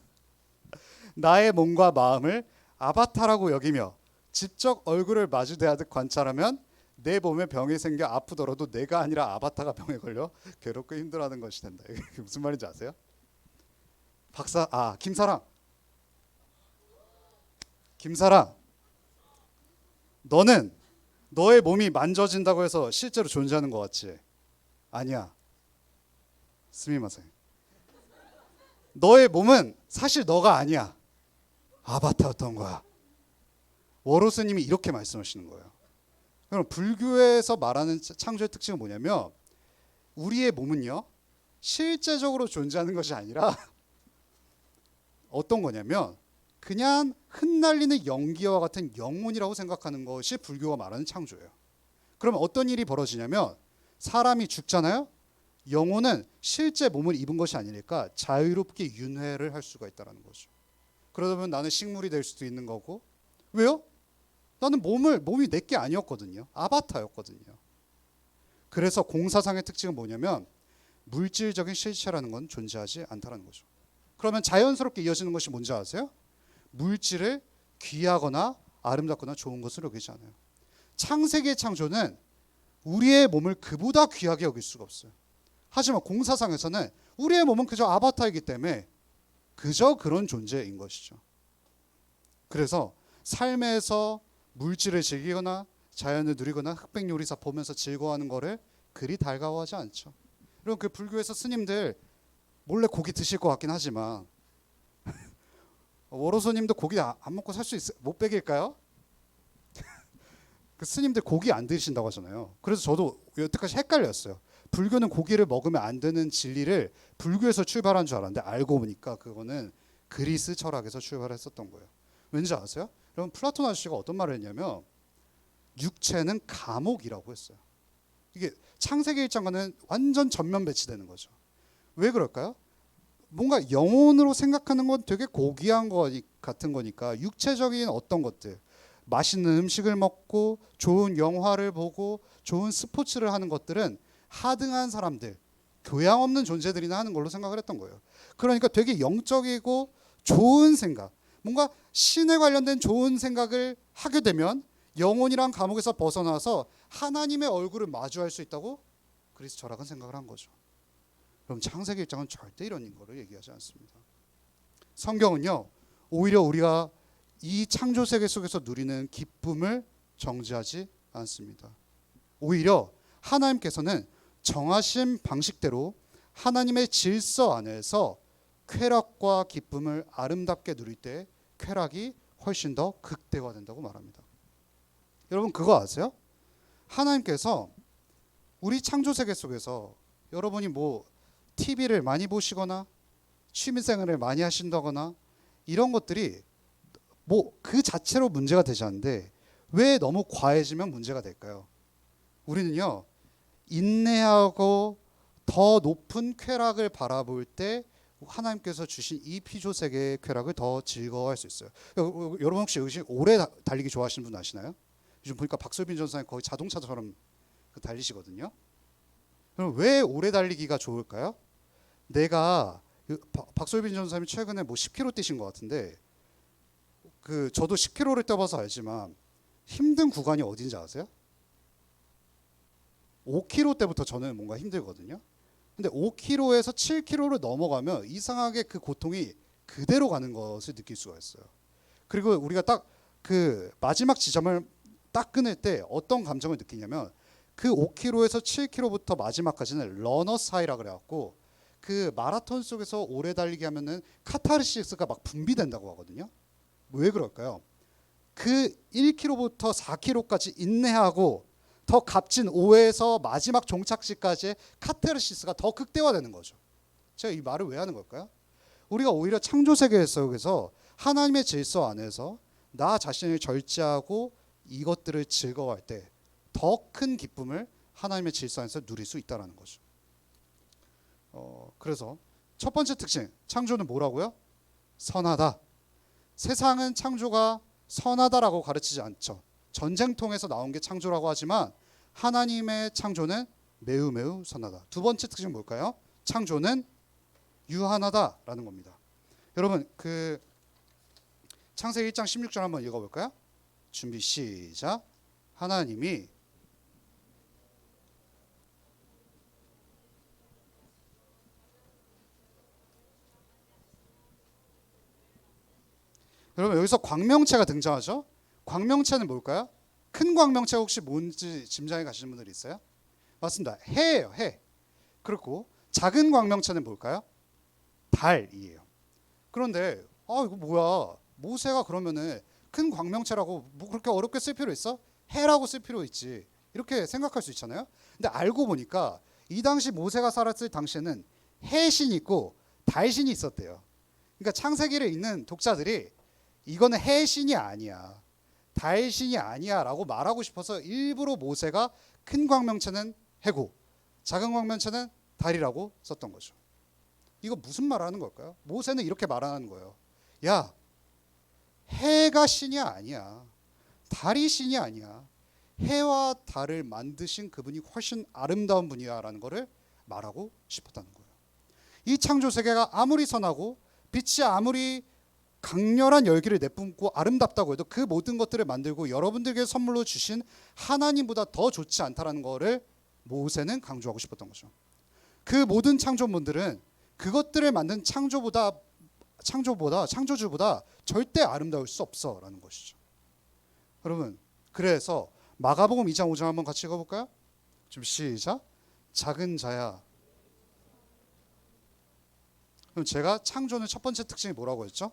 나의 몸과 마음을 아바타라고 여기며 직접 얼굴을 마주대하듯 관찰하면 내 몸에 병이 생겨 아프더라도 내가 아니라 아바타가 병에 걸려 괴롭고 힘들어하는 것이 된다. 이게 무슨 말인지 아세요? 김사랑, 너는 너의 몸이 만져진다고 해서 실제로 존재하는 것 같지? 아니야. 스미마세. 너의 몸은 사실 너가 아니야. 아바타였던 거야. 워로 스님이 이렇게 말씀하시는 거예요. 그럼 불교에서 말하는 창조의 특징은 뭐냐면, 우리의 몸은요, 실제적으로 존재하는 것이 아니라 어떤 거냐면 그냥 흩날리는 연기와 같은 영혼이라고 생각하는 것이 불교가 말하는 창조예요. 그러면 어떤 일이 벌어지냐면, 사람이 죽잖아요. 영혼은 실제 몸을 입은 것이 아니니까 자유롭게 윤회를 할 수가 있다는 거죠. 그러다 보면 나는 식물이 될 수도 있는 거고. 왜요? 나는 몸이 내게 아니었거든요. 아바타였거든요. 그래서 공사상의 특징은 뭐냐면 물질적인 실체라는 건 존재하지 않다는 거죠. 그러면 자연스럽게 이어지는 것이 뭔지 아세요? 물질을 귀하거나 아름답거나 좋은 것을 여기지 않아요. 창세기의 창조는 우리의 몸을 그보다 귀하게 여길 수가 없어요. 하지만 공사상에서는 우리의 몸은 그저 아바타이기 때문에 그저 그런 존재인 것이죠. 그래서 삶에서 물질을 즐기거나 자연을 누리거나 흑백 요리사 보면서 즐거워하는 거를 그리 달가워하지 않죠. 여러분, 그 불교에서 스님들 몰래 고기 드실 것 같긴 하지만 워로스님도 고기 안 먹고 살 수 못 빼길까요? 그 스님들 고기 안 드신다고 하잖아요. 그래서 저도 여태까지 헷갈렸어요. 불교는 고기를 먹으면 안 되는 진리를 불교에서 출발한 줄 알았는데, 알고 보니까 그거는 그리스 철학에서 출발했었던 거예요. 왠지 아세요? 여러분, 플라톤 아저씨가 어떤 말을 했냐면 육체는 감옥이라고 했어요. 이게 창세기 1장과는 완전 전면 배치되는 거죠. 왜 그럴까요? 뭔가 영혼으로 생각하는 건 되게 고귀한 거 같은 거니까 육체적인 어떤 것들, 맛있는 음식을 먹고 좋은 영화를 보고 좋은 스포츠를 하는 것들은 하등한 사람들, 교양 없는 존재들이나 하는 걸로 생각을 했던 거예요. 그러니까 되게 영적이고 좋은 생각, 뭔가 신에 관련된 좋은 생각을 하게 되면 영혼이란 감옥에서 벗어나서 하나님의 얼굴을 마주할 수 있다고 그리스 철학은 생각을 한 거죠. 그럼 창세기 1장은 절대 이런 거를 얘기하지 않습니다. 성경은요, 오히려 우리가 이 창조 세계 속에서 누리는 기쁨을 정죄하지 않습니다. 오히려 하나님께서는 정하신 방식대로 하나님의 질서 안에서 쾌락과 기쁨을 아름답게 누릴 때 쾌락이 훨씬 더 극대화된다고 말합니다. 여러분, 그거 아세요? 하나님께서 우리 창조 세계 속에서 여러분이 TV를 많이 보시거나 취미생활을 많이 하신다거나 이런 것들이 뭐 그 자체로 문제가 되지 않는데 왜 너무 과해지면 문제가 될까요? 우리는요, 인내하고 더 높은 쾌락을 바라볼 때 하나님께서 주신 이 피조 세계의 쾌락을 더 즐거워할 수 있어요. 여러분 혹시 오래 달리기 좋아하시는 분 아시나요? 요즘 보니까 박솔빈 전사님 거의 자동차처럼 달리시거든요. 그럼 왜 오래 달리기가 좋을까요? 내가 박솔빈 전사님이 최근에 뭐 10km 뛰신 것 같은데 저도 10km를 뛰어봐서 알지만 힘든 구간이 어딘지 아세요? 5km 때부터 저는 뭔가 힘들거든요. 근데 5km에서 7km를 넘어가면 이상하게 그 고통이 그대로 가는 것을 느낄 수가 있어요. 그리고 우리가 딱 그 마지막 지점을 딱 끊을 때 어떤 감정을 느끼냐면 그 5km에서 7km부터 마지막까지는 러너스 하이라 그래갖고 그 마라톤 속에서 오래 달리기 하면은 카타르시스가 막 분비된다고 하거든요. 왜 그럴까요? 그 1km부터 4km까지 인내하고 더 값진 5에서 마지막 종착지까지의 카타르시스가 더 극대화되는 거죠. 제가 이 말을 왜 하는 걸까요? 우리가 오히려 창조 세계 속에서 하나님의 질서 안에서 나 자신을 절제하고 이것들을 즐거워할 때 더 큰 기쁨을 하나님의 질서 안에서 누릴 수 있다는 거죠. 그래서 첫 번째 특징, 창조는 뭐라고요? 선하다. 세상은 창조가 선하다라고 가르치지 않죠. 전쟁통에서 나온 게 창조라고 하지만 하나님의 창조는 매우 매우 선하다. 두 번째 특징은 뭘까요? 창조는 유한하다라는 겁니다. 여러분 그 창세기 1장 16절 한번 읽어볼까요? 준비 시작. 하나님이 여러분 여기서 광명체가 등장하죠. 광명체는 뭘까요? 큰 광명체 혹시 뭔지 짐작해 가시는 분들 있어요? 맞습니다. 해예요. 해. 그렇고 작은 광명체는 뭘까요? 달이에요. 그런데 이거 뭐야? 모세가 그러면은 큰 광명체라고 뭐 그렇게 어렵게 쓸 필요 있어? 해라고 쓸 필요 있지. 이렇게 생각할 수 있잖아요. 근데 알고 보니까 이 당시 모세가 살았을 당시에는 해신이 있고 달신이 있었대요. 그러니까 창세기를 읽는 독자들이 이거는 해신이 아니야, 달신이 아니야라고 말하고 싶어서 일부러 모세가 큰 광명체는 해고, 작은 광명체는 달이라고 썼던 거죠. 이거 무슨 말하는 걸까요? 모세는 이렇게 말하는 거예요. 야, 해가 신이 아니야, 달이 신이 아니야. 해와 달을 만드신 그분이 훨씬 아름다운 분이야라는 것을 말하고 싶었다는 거예요. 이 창조 세계가 아무리 선하고 빛이 아무리 강렬한 열기를 내뿜고 아름답다고 해도 그 모든 것들을 만들고 여러분들에게 선물로 주신 하나님보다 더 좋지 않다라는 것을 모세는 강조하고 싶었던 거죠. 그 모든 창조물들은 그것들을 만든 창조주보다 절대 아름다울 수 없어라는 것이죠. 여러분, 그래서 마가복음 2장 5장 한번 같이 읽어볼까요? 좀 시작. 작은 자야. 그럼 제가 창조는 첫 번째 특징이 뭐라고 했죠?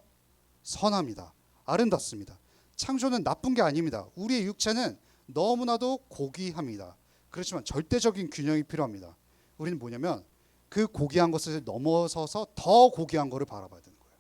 선합니다. 아름답습니다. 창조는 나쁜 게 아닙니다. 우리의 육체는 너무나도 고귀합니다. 그렇지만 절대적인 균형이 필요합니다. 우리는 뭐냐면 그 고귀한 것을 넘어서서 더 고귀한 것을 바라봐야 되는 거예요.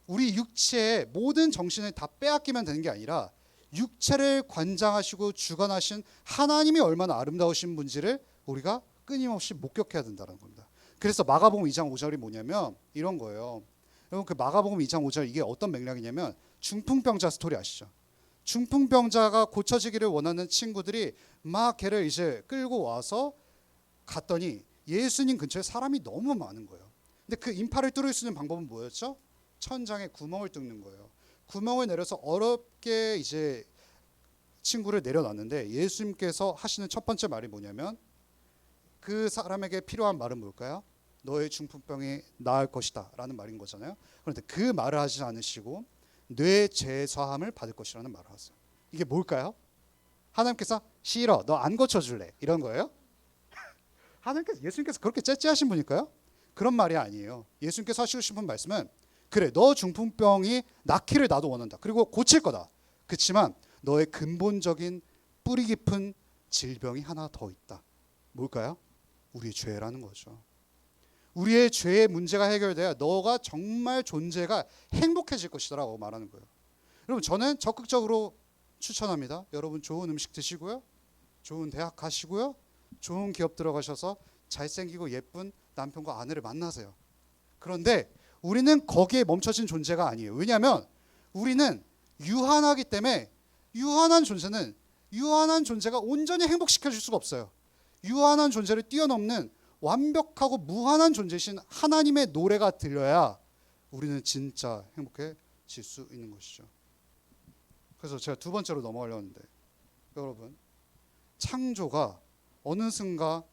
우리 육체의 모든 정신을 다 빼앗기면 되는 게 아니라 육체를 관장하시고 주관하신 하나님이 얼마나 아름다우신 분지를 우리가 끊임없이 목격해야 된다는 겁니다. 그래서 마가복음 2장 5절이 뭐냐면 이런 거예요. 여러분 그 마가복음 2장 5절 이게 어떤 맥락이냐면 중풍병자 스토리 아시죠? 중풍병자가 고쳐지기를 원하는 친구들이 막 걔를 이제 끌고 와서 갔더니 예수님 근처에 사람이 너무 많은 거예요. 근데 그 인파를 뚫을 수 있는 방법은 뭐였죠? 천장에 구멍을 뚫는 거예요. 구멍을 내려서 어렵게 이제 친구를 내려놨는데 예수님께서 하시는 첫 번째 말이 뭐냐면 그 사람에게 필요한 말은 뭘까요? 너의 중풍병이 나을 것이다 라는 말인 거잖아요. 그런데 그 말을 하지 않으시고 뇌 제사함을 받을 것이라는 말을 하세요. 이게 뭘까요? 하나님께서 싫어, 너 안 고쳐줄래 이런 거예요? 예수님께서 그렇게 째째하신 분일까요? 그런 말이 아니에요. 예수님께서 하시고 싶은 말씀은 그래, 너 중풍병이 낫기를 나도 원한다. 그리고 고칠 거다. 그렇지만 너의 근본적인 뿌리 깊은 질병이 하나 더 있다. 뭘까요? 우리의 죄라는 거죠. 우리의 죄의 문제가 해결돼야 너가 정말 존재가 행복해질 것이라고 말하는 거예요. 여러분 저는 적극적으로 추천합니다. 여러분 좋은 음식 드시고요. 좋은 대학 가시고요. 좋은 기업 들어가셔서 잘생기고 예쁜 남편과 아내를 만나세요. 그런데 우리는 거기에 멈춰진 존재가 아니에요. 왜냐하면 우리는 유한하기 때문에 유한한 존재가 온전히 행복시켜줄 수가 없어요. 유한한 존재를 뛰어넘는 완벽하고 무한한 존재이신 하나님의 노래가 들려야 우리는 진짜 행복해질 수 있는 것이죠. 그래서 제가 두 번째로 넘어가려고 하는데 여러분 창조가 어느 순간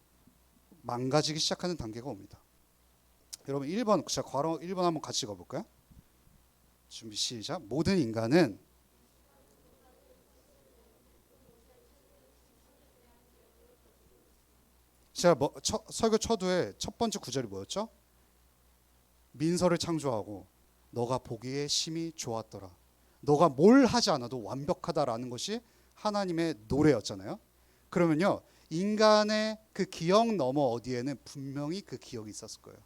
망가지기 시작하는 단계가 옵니다. 여러분 1번 제가 괄호 1번 한번 같이 읽어볼까요? 준비 시작. 모든 인간은 제가 설교 초두에 첫 번째 구절이 뭐였죠? 민서를 창조하고 너가 보기에 심히 좋았더라. 너가 뭘 하지 않아도 완벽하다라는 것이 하나님의 노래였잖아요. 그러면요 인간의 그 기억 너머 어디에는 분명히 그 기억이 있었을 거예요.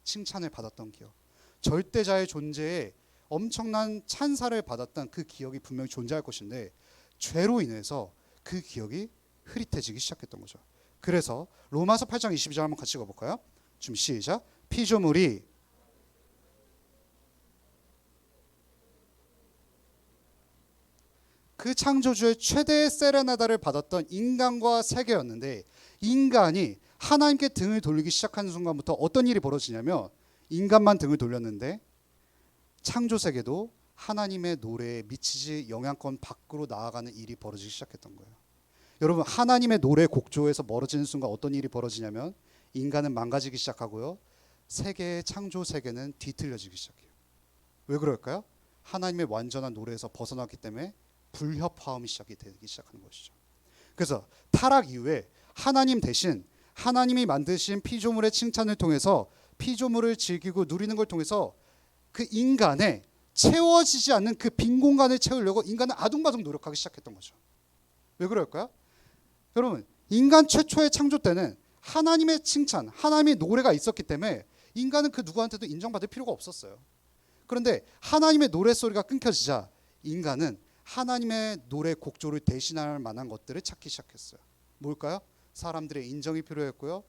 칭찬을 받았던 기억, 절대자의 존재에 엄청난 찬사를 받았던 그 기억이 분명히 존재할 것인데 죄로 인해서 그 기억이 흐릿해지기 시작했던 거죠. 그래서 로마서 8장 22절 한번 같이 읽어볼까요? 준비 시작. 피조물이 그 창조주의 최대의 세레나다를 받았던 인간과 세계였는데 인간이 하나님께 등을 돌리기 시작하는 순간부터 어떤 일이 벌어지냐면 인간만 등을 돌렸는데 창조 세계도 하나님의 노래에 미치지 영향권 밖으로 나아가는 일이 벌어지기 시작했던 거예요. 여러분 하나님의 노래 곡조에서 멀어지는 순간 어떤 일이 벌어지냐면 인간은 망가지기 시작하고요. 세계의 창조 세계는 뒤틀려지기 시작해요. 왜 그럴까요? 하나님의 완전한 노래에서 벗어났기 때문에 불협화음이 되기 시작하는 것이죠. 그래서 타락 이후에 하나님 대신 하나님이 만드신 피조물의 칭찬을 통해서 피조물을 즐기고 누리는 걸 통해서 그 인간의 채워지지 않는 그 빈 공간을 채우려고 인간은 아둥바둥 노력하기 시작했던 거죠. 왜 그럴까요? 여러분 인간 최초의 창조 때는 하나님의 칭찬, 하나님의 노래가 있었기 때문에 인간은 그 누구한테도 인정받을 필요가 없었어요. 그런데 하나님의 노래소리가 끊겨지자 인간은 하나님의 노래 곡조를 대신할 만한 것들을 찾기 시작했어요. 뭘까요? 사람들의 인정이 필요했고요.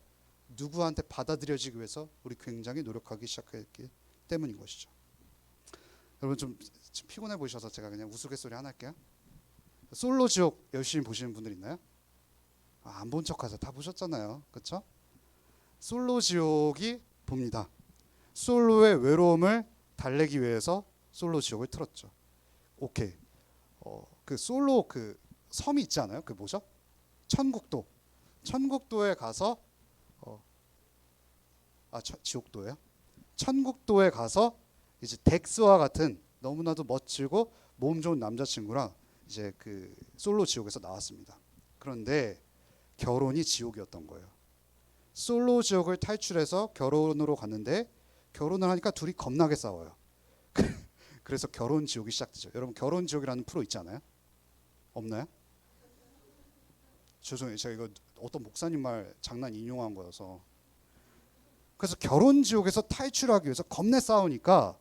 누구한테 받아들여지기 위해서 우리 굉장히 노력하기 시작했기 때문인 것이죠. 여러분 좀 피곤해 보이셔서 제가 그냥 우스갯소리 하나 할게요. 솔로 지옥 열심히 보시는 분들 있나요? 안 본 척하세요. 다 보셨잖아요. 그렇죠? 솔로 지옥이 봅니다. 솔로의 외로움을 달래기 위해서 솔로 지옥을 틀었죠. 오케이. 그 솔로 그 섬이 있지 않아요? 그 뭐죠? 천국도. 천국도에 가서 지옥도예요? 천국도에 가서 이제 덱스와 같은 너무나도 멋지고 몸 좋은 남자친구랑 이제 그 솔로 지옥에서 나왔습니다. 그런데 결혼이 지옥이었던 거예요. 솔로 지옥을 탈출해서 결혼으로 갔는데 결혼을 하니까 둘이 겁나게 싸워요. 그래서 결혼 지옥이 시작되죠. 여러분 결혼 지옥이라는 프로 있지 않아요? 없나요? 죄송해요. 제가 이거 어떤 목사님 말 장난 인용한 거여서. 그래서 결혼 지옥에서 탈출하기 위해서 겁내 싸우니까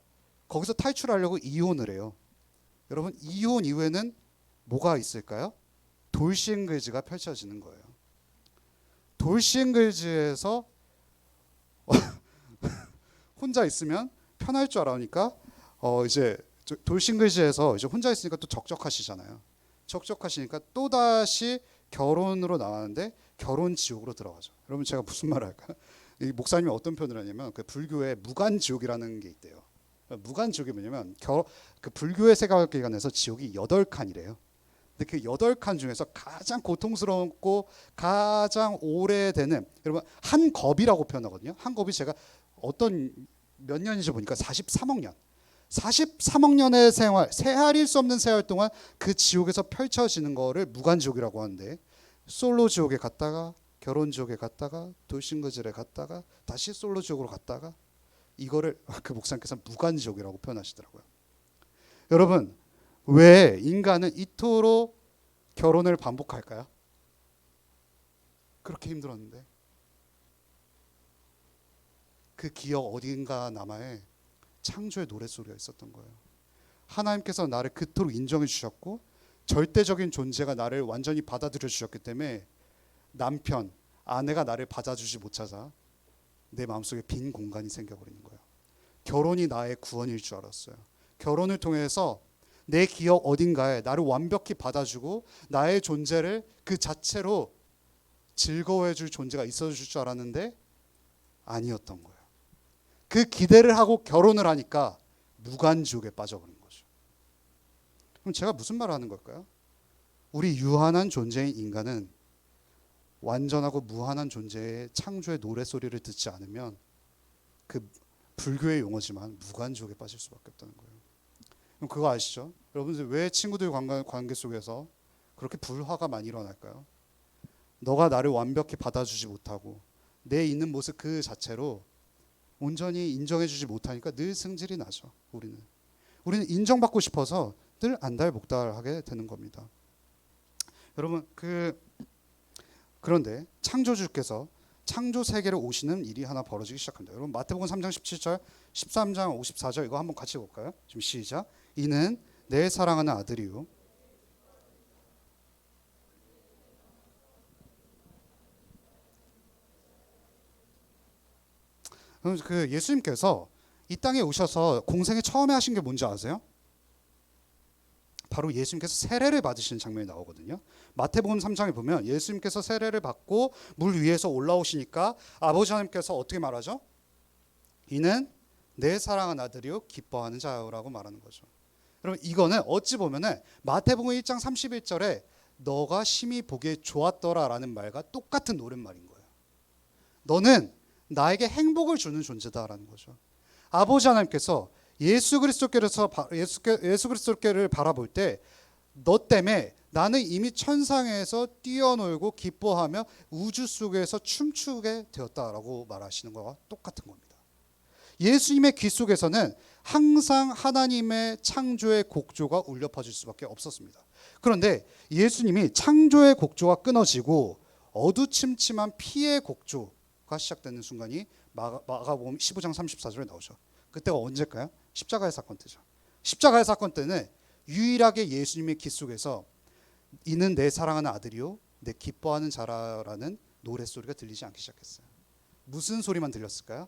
거기서 탈출하려고 이혼을 해요. 여러분 이혼 이후에는 뭐가 있을까요? 돌싱글즈가 펼쳐지는 거예요. 돌싱글즈에서 혼자 있으면 편할 줄 알았으니까 이제 돌싱글즈에서 이제 혼자 있으니까 또 적적하시잖아요. 적적하시니까 또 다시 결혼으로 나왔는데 결혼 지옥으로 들어가죠. 여러분 제가 무슨 말을 할까요? 이 목사님이 어떤 표현을 하냐면 그 불교에 무간 지옥이라는 게 있대요. 무간 지옥이 뭐냐면 그 불교의 세계관에서 지옥이 8칸이래요. 근데 그 8칸 중에서 가장 고통스럽고 가장 오래되는 여러분 한 겁이라고 표현하거든요. 한 겁이 제가 어떤 몇 년인지 보니까 43억 년. 43억 년의 생활, 헤아릴 수 없는 세월 동안 그 지옥에서 펼쳐지는 거를 무간지옥이라고 하는데 솔로 지옥에 갔다가 결혼 지옥에 갔다가 돌싱글즈에 갔다가 다시 솔로 지옥으로 갔다가 이거를 그 목사님께서 무간지옥이라고 표현하시더라고요. 여러분 왜 인간은 이토록 결혼을 반복할까요? 그렇게 힘들었는데 그 기억 어딘가 남아에 창조의 노랫소리가 있었던 거예요. 하나님께서 나를 그토록 인정해 주셨고 절대적인 존재가 나를 완전히 받아들여 주셨기 때문에 남편, 아내가 나를 받아주지 못하자 내 마음속에 빈 공간이 생겨버리는 거예요. 결혼이 나의 구원일 줄 알았어요. 결혼을 통해서 내 기억 어딘가에 나를 완벽히 받아주고 나의 존재를 그 자체로 즐거워해 줄 존재가 있어줄 줄 알았는데 아니었던 거예요. 그 기대를 하고 결혼을 하니까 무간지옥에 빠져버린 거죠. 그럼 제가 무슨 말을 하는 걸까요? 우리 유한한 존재인 인간은 완전하고 무한한 존재의 창조의 노랫소리를 듣지 않으면 그 불교의 용어지만 무간지옥에 빠질 수밖에 없다는 거예요. 그럼 그거 아시죠? 여러분들 왜 친구들 관계 속에서 그렇게 불화가 많이 일어날까요? 너가 나를 완벽히 받아주지 못하고 내 있는 모습 그 자체로 온전히 인정해주지 못하니까 늘 승질이 나죠. 우리는 인정받고 싶어서 늘 안달복달하게 되는 겁니다. 여러분 그런데 창조주께서 창조 세계로 오시는 일이 하나 벌어지기 시작합니다. 여러분 마태복음 3장 17절, 13장 54절 이거 한번 같이 볼까요? 지금 시작. 이는 내 사랑하는 아들이요. 그 예수님께서 이 땅에 오셔서 공생에 처음에 하신 게 뭔지 아세요? 바로 예수님께서 세례를 받으시는 장면이 나오거든요. 마태복음 3장에 보면 예수님께서 세례를 받고 물 위에서 올라오시니까 아버지 하나님께서 어떻게 말하죠? 이는 내 사랑하는 아들이요 기뻐하는 자요라고 말하는 거죠. 여러분 이거는 어찌 보면은 마태복음 1장 31절에 너가 심히 보기에 좋았더라라는 말과 똑같은 노랫말인 거예요. 너는 나에게 행복을 주는 존재다라는 거죠. 아버지 하나님께서 예수 그리스도께를 바라볼 때 너 때문에 나는 이미 천상에서 뛰어놀고 기뻐하며 우주 속에서 춤추게 되었다라고 말하시는 거와 똑같은 겁니다. 예수님의 귀 속에서는 항상 하나님의 창조의 곡조가 울려 퍼질 수밖에 없었습니다. 그런데 예수님이 창조의 곡조가 끊어지고 어두침침한 피의 곡조가 시작되는 순간이 마가복음 15장 34절에 나오죠. 그때가 언제일까요? 십자가의 사건 때죠. 십자가의 사건 때는 유일하게 예수님의 귀 속에서 이는 내 사랑하는 아들이요 내 기뻐하는 자라라는 노랫소리가 들리지 않기 시작했어요. 무슨 소리만 들렸을까요?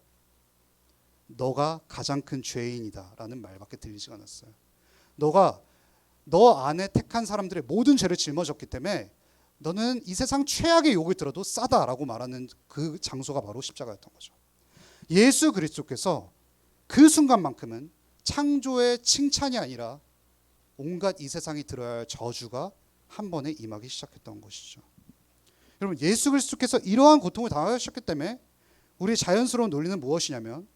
너가 가장 큰 죄인이다 라는 말밖에 들리지 않았어요. 너가 너 안에 택한 사람들의 모든 죄를 짊어졌기 때문에 너는 이 세상 최악의 욕을 들어도 싸다라고 말하는 그 장소가 바로 십자가였던 거죠. 예수 그리스도께서 그 순간만큼은 창조의 칭찬이 아니라 온갖 이 세상이 들어야 할 저주가 한 번에 임하기 시작했던 것이죠. 여러분 예수 그리스도께서 이러한 고통을 당하셨기 때문에 우리의 자연스러운 논리는 무엇이냐면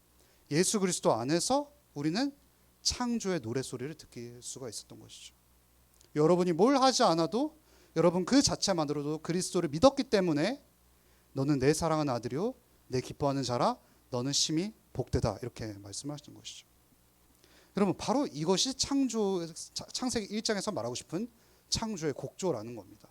예수 그리스도 안에서 우리는 창조의 노랫소리를 듣길 수가 있었던 것이죠. 여러분이 뭘 하지 않아도 여러분 그 자체만으로도 그리스도를 믿었기 때문에 너는 내 사랑하는 아들이요 내 기뻐하는 자라 너는 심히 복되다 이렇게 말씀하시는 것이죠. 여러분 바로 이것이 창세기 1장에서 말하고 싶은 창조의 곡조라는 겁니다.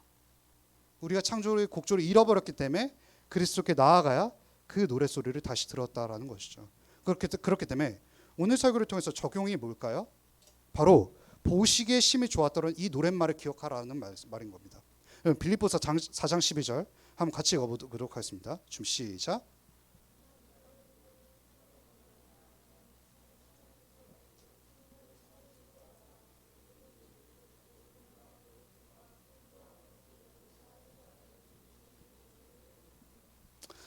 우리가 창조의 곡조를 잃어버렸기 때문에 그리스도께 나아가야 그 노랫소리를 다시 들었다라는 것이죠. 그렇기 때문에 오늘 설교를 통해서 적용이 뭘까요? 바로 보시기에 심히 좋았더라는 이 노랫말을 기억하라는 말인 겁니다. 빌립보서 4장 12절 한번 같이 읽어보도록 하겠습니다. 좀 시작.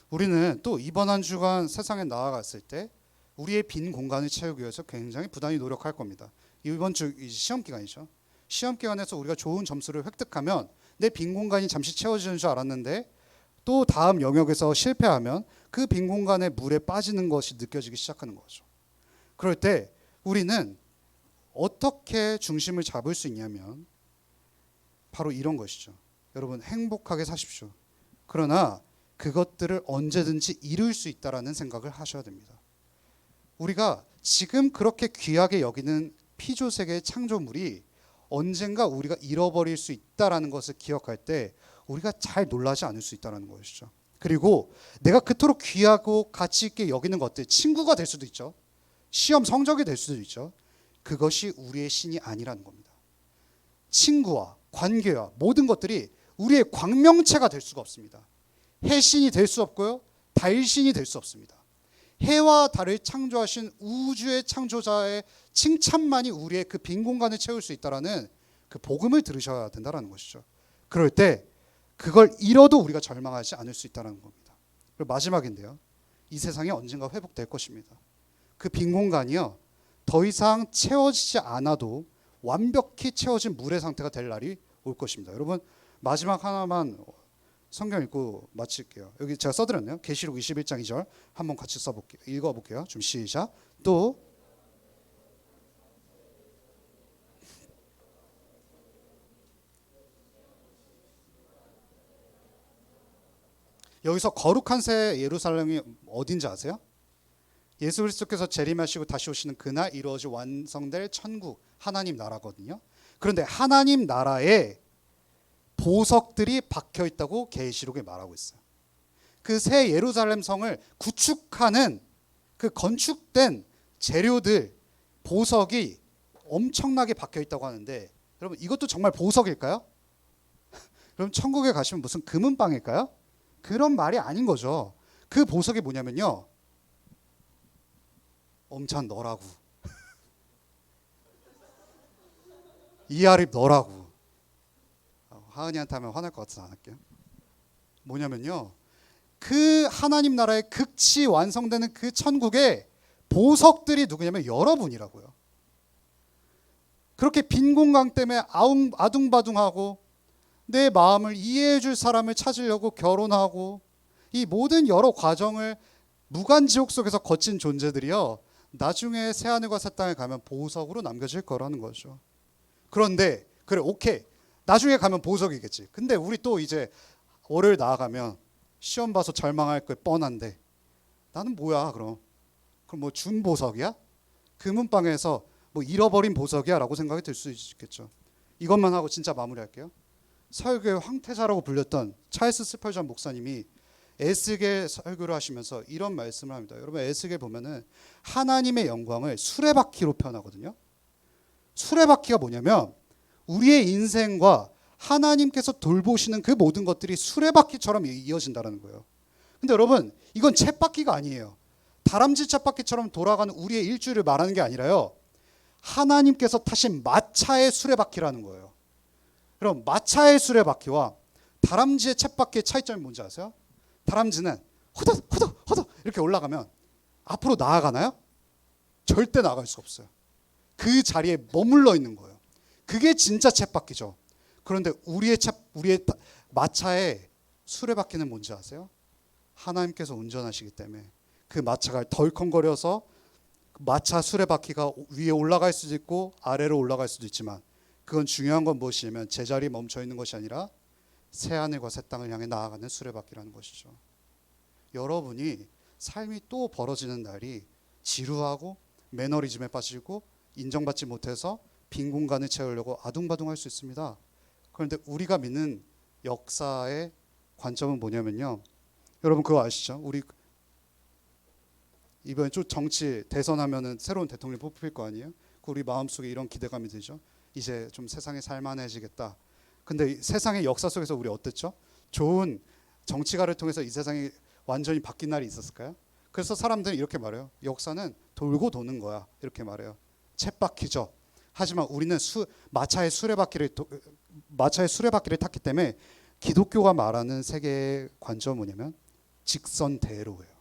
우리는 또 이번 한 주간 세상에 나아갔을 때 우리의 빈 공간을 채우기 위해서 굉장히 부단히 노력할 겁니다. 이번 주 시험 기간이죠. 시험 기간에서 우리가 좋은 점수를 획득하면 내 빈 공간이 잠시 채워지는 줄 알았는데 또 다음 영역에서 실패하면 그 빈 공간에 물에 빠지는 것이 느껴지기 시작하는 거죠. 그럴 때 우리는 어떻게 중심을 잡을 수 있냐면 바로 이런 것이죠. 여러분 행복하게 사십시오. 그러나 그것들을 언제든지 이룰 수 있다라는 생각을 하셔야 됩니다. 우리가 지금 그렇게 귀하게 여기는 피조세계의 창조물이 언젠가 우리가 잃어버릴 수 있다라는 것을 기억할 때 우리가 잘 놀라지 않을 수 있다는 것이죠. 그리고 내가 그토록 귀하고 가치 있게 여기는 것들, 친구가 될 수도 있죠. 시험 성적이 될 수도 있죠. 그것이 우리의 신이 아니라는 겁니다. 친구와 관계와 모든 것들이 우리의 광명체가 될 수가 없습니다. 해신이 될 수 없고요, 달신이 될 수 없습니다. 해와 달을 창조하신 우주의 창조자의 칭찬만이 우리의 그 빈 공간을 채울 수 있다라는 그 복음을 들으셔야 된다는 것이죠. 그럴 때 그걸 잃어도 우리가 절망하지 않을 수 있다는 겁니다. 그리고 마지막인데요, 이 세상이 언젠가 회복될 것입니다. 그 빈 공간이요, 더 이상 채워지지 않아도 완벽히 채워진 물의 상태가 될 날이 올 것입니다. 여러분, 마지막 하나만 성경 읽고 마칠게요. 여기 제가 써드렸네요. 계시록 21장 2절 한번 같이 써볼게요. 읽어볼게요. 좀 시작. 또 여기서 거룩한 새 예루살렘이 어딘지 아세요? 예수 그리스도께서 재림하시고 다시 오시는 그날 이루어질 완성될 천국, 하나님 나라거든요. 그런데 하나님 나라에 보석들이 박혀 있다고 계시록에 말하고 있어요. 그 새 예루살렘 성을 구축하는 그 건축된 재료들, 보석이 엄청나게 박혀 있다고 하는데, 여러분 이것도 정말 보석일까요? 그럼 천국에 가시면 무슨 금은방일까요? 그런 말이 아닌 거죠. 그 보석이 뭐냐면요, 엄찬 너라고. 이하립 너라고. 하은이한테 하면 화날 것 같아서 안 할게요. 뭐냐면요, 그 하나님 나라의 극치 완성되는 그 천국에 보석들이 누구냐면 여러분이라고요. 그렇게 빈 공간 때문에 아둥바둥하고 내 마음을 이해해 줄 사람을 찾으려고 결혼하고 이 모든 여러 과정을 무간지옥 속에서 거친 존재들이요, 나중에 새하늘과 새 땅에 가면 보석으로 남겨질 거라는 거죠. 그런데 그래, 오케이, 나중에 가면 보석이겠지. 근데 우리 또 이제 월요일 나아가면 시험 봐서 절망할 거 뻔한데 나는 뭐야 그럼 뭐 준보석이야? 금은방에서 뭐 잃어버린 보석이야? 라고 생각이 들 수 있겠죠. 이것만 하고 진짜 마무리할게요. 설교의 황태자라고 불렸던 찰스 스펄전 목사님이 에스겔 설교를 하시면서 이런 말씀을 합니다. 여러분, 에스겔 보면은 하나님의 영광을 수레바퀴로 표현하거든요. 수레바퀴가 뭐냐면 우리의 인생과 하나님께서 돌보시는 그 모든 것들이 수레바퀴처럼 이어진다는 거예요. 근데 여러분, 이건 쳇바퀴가 아니에요. 다람쥐 쳇바퀴처럼 돌아가는 우리의 일주일을 말하는 게 아니라요, 하나님께서 타신 마차의 수레바퀴라는 거예요. 그럼 마차의 수레바퀴와 다람쥐의 쳇바퀴의 차이점이 뭔지 아세요? 다람쥐는 허덕 이렇게 올라가면 앞으로 나아가나요? 절대 나아갈 수 없어요. 그 자리에 머물러 있는 거예요. 그게 진짜 쳇바퀴죠. 그런데 우리의 마차의 수레바퀴는 뭔지 아세요? 하나님께서 운전하시기 때문에 그 마차가 덜컹거려서 마차 수레바퀴가 위에 올라갈 수도 있고 아래로 올라갈 수도 있지만, 그건 중요한 건 무엇이냐면 제자리에 멈춰 있는 것이 아니라 새하늘과 새 땅을 향해 나아가는 수레바퀴라는 것이죠. 여러분이 삶이 또 벌어지는 날이 지루하고 매너리즘에 빠지고 인정받지 못해서 빈 공간을 채우려고 아둥바둥할 수 있습니다. 그런데 우리가 믿는 역사의 관점은 뭐냐면요, 여러분 그거 아시죠? 우리 이번에 좀 정치 대선하면은 새로운 대통령 뽑힐 거 아니에요? 우리 마음속에 이런 기대감이 들죠. 이제 좀 세상이 살만해지겠다. 근데 세상의 역사 속에서 우리 어땠죠? 좋은 정치가를 통해서 이 세상이 완전히 바뀐 날이 있었을까요? 그래서 사람들이 이렇게 말해요. 역사는 돌고 도는 거야. 이렇게 말해요. 쳇바퀴죠. 하지만 우리는 마차의 수레바퀴를 탔기 때문에 기독교가 말하는 세계의 관점은 뭐냐면 직선대로예요.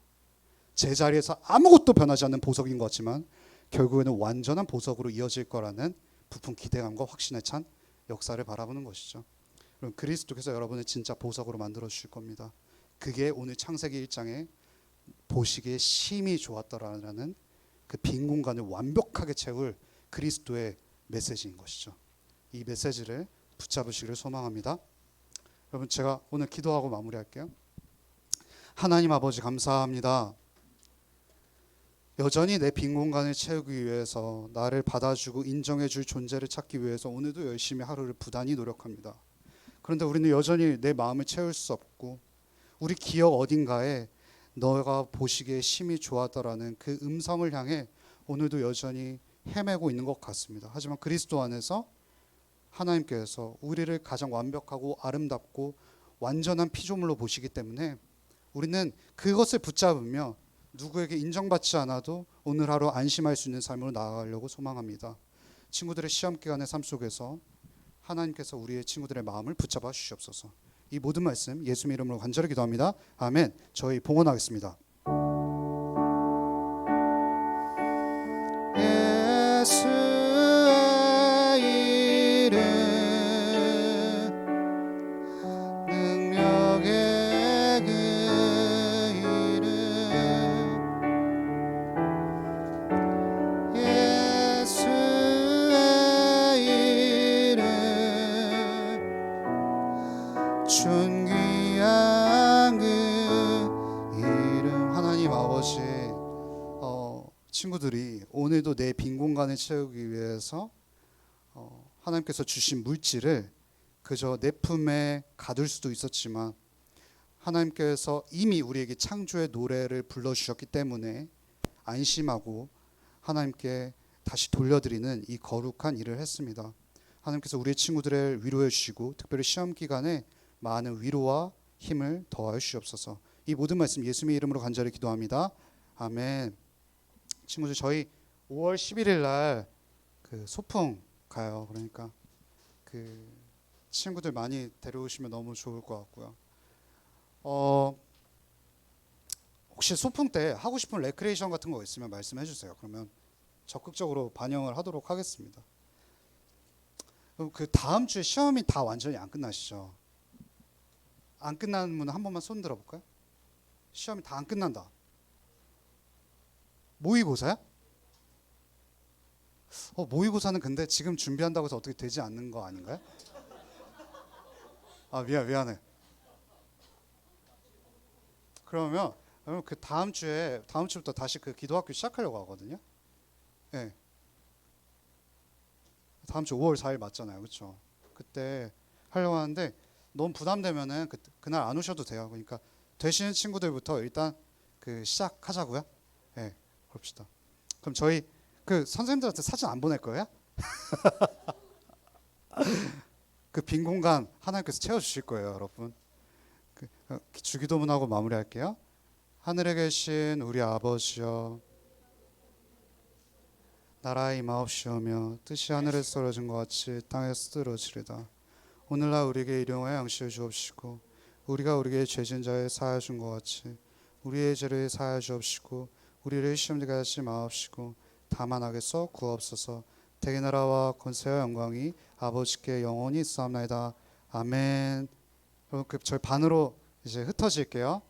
제자리에서 아무것도 변하지 않는 보석인 것 같지만 결국에는 완전한 보석으로 이어질 거라는 부푼 기대감과 확신에 찬 역사를 바라보는 것이죠. 그럼 그리스도께서 여러분을 진짜 보석으로 만들어 주실 겁니다. 그게 오늘 창세기 1장에 보시기에 심히 좋았더라라는 그 빈 공간을 완벽하게 채울 그리스도의 메시지인 것이죠. 이 메시지를 붙잡으시기를 소망합니다. 여러분, 제가 오늘 기도하고 마무리할게요. 하나님 아버지, 감사합니다. 여전히 내 빈 공간을 채우기 위해서 나를 받아주고 인정해줄 존재를 찾기 위해서 오늘도 열심히 하루를 부단히 노력합니다. 그런데 우리는 여전히 내 마음을 채울 수 없고 우리 기억 어딘가에 너가 보시기에 심히 좋았다라는 그 음성을 향해 오늘도 여전히 헤매고 있는 것 같습니다. 하지만 그리스도 안에서 하나님께서 우리를 가장 완벽하고 아름답고 완전한 피조물로 보시기 때문에 우리는 그것을 붙잡으며 누구에게 인정받지 않아도 오늘 하루 안심할 수 있는 삶으로 나아가려고 소망합니다. 친구들의 시험 기간의 삶 속에서 하나님께서 우리의 친구들의 마음을 붙잡아 주시옵소서. 이 모든 말씀 예수님 이름으로 간절히 기도합니다. 아멘. 저희 봉헌하겠습니다. 예수의 이름 능력의 그 이름 예수의 이름 존귀한 그 이름 하나님 아버지 친구들이 오늘도 내 빈 공간을 채우기 위해서 하나님께서 주신 물질을 그저 내 품에 가둘 수도 있었지만 하나님께서 이미 우리에게 창조의 노래를 불러주셨기 때문에 안심하고 하나님께 다시 돌려드리는 이 거룩한 일을 했습니다. 하나님께서 우리의 친구들을 위로해 주시고 특별히 시험 기간에 많은 위로와 힘을 더하여 주시옵소서. 이 모든 말씀 예수님의 이름으로 간절히 기도합니다. 아멘. 친구들 저희 5월 11일 날 그 소풍 가요. 그러니까 그 친구들 많이 데려오시면 너무 좋을 것 같고요. 혹시 소풍 때 하고 싶은 레크레이션 같은 거 있으면 말씀해 주세요. 그러면 적극적으로 반영을 하도록 하겠습니다. 그럼 그 다음 주에 시험이 다 완전히 안 끝나시죠? 안 끝나는 분 한 번만 손 들어볼까요? 시험이 다 안 끝난다. 모의고사야? 모의고사는 근데 지금 준비한다고 해서 어떻게 되지 않는 거 아닌가요? 아 미안해. 그러면 그 다음 주부터 다시 그 기도학교 시작하려고 하거든요. 네. 다음 주 5월 4일 맞잖아요, 그렇죠? 그때 하려고 하는데 너무 부담되면은 그날 안 오셔도 돼요. 그러니까 되시는 친구들부터 일단 그 시작하자고요. 네, 그럽시다. 그럼 저희 그 선생님들한테 사진 안 보낼 거예요? 그 빈 공간 하나님께서 채워주실 거예요, 여러분. 주기도문하고 마무리할게요. 하늘에 계신 우리 아버지여, 나라의 임하옵시오며 뜻이 하늘에서 떨어진 것 같이 땅에서 이루어지리다. 오늘날 우리에게 일용할 양식을 주옵시고 우리가 우리에게 죄진 자에 사하여 준 것 같이 우리의 죄를 사하여 주옵시고 우리를 시험에 들게 하지 마옵시고 다만 악에서 구하옵소서. 대개 나라와 권세와 영광이 아버지께 영원히 있사옵나이다. 아멘. 그럼 저희 반으로 이제 흩어질게요.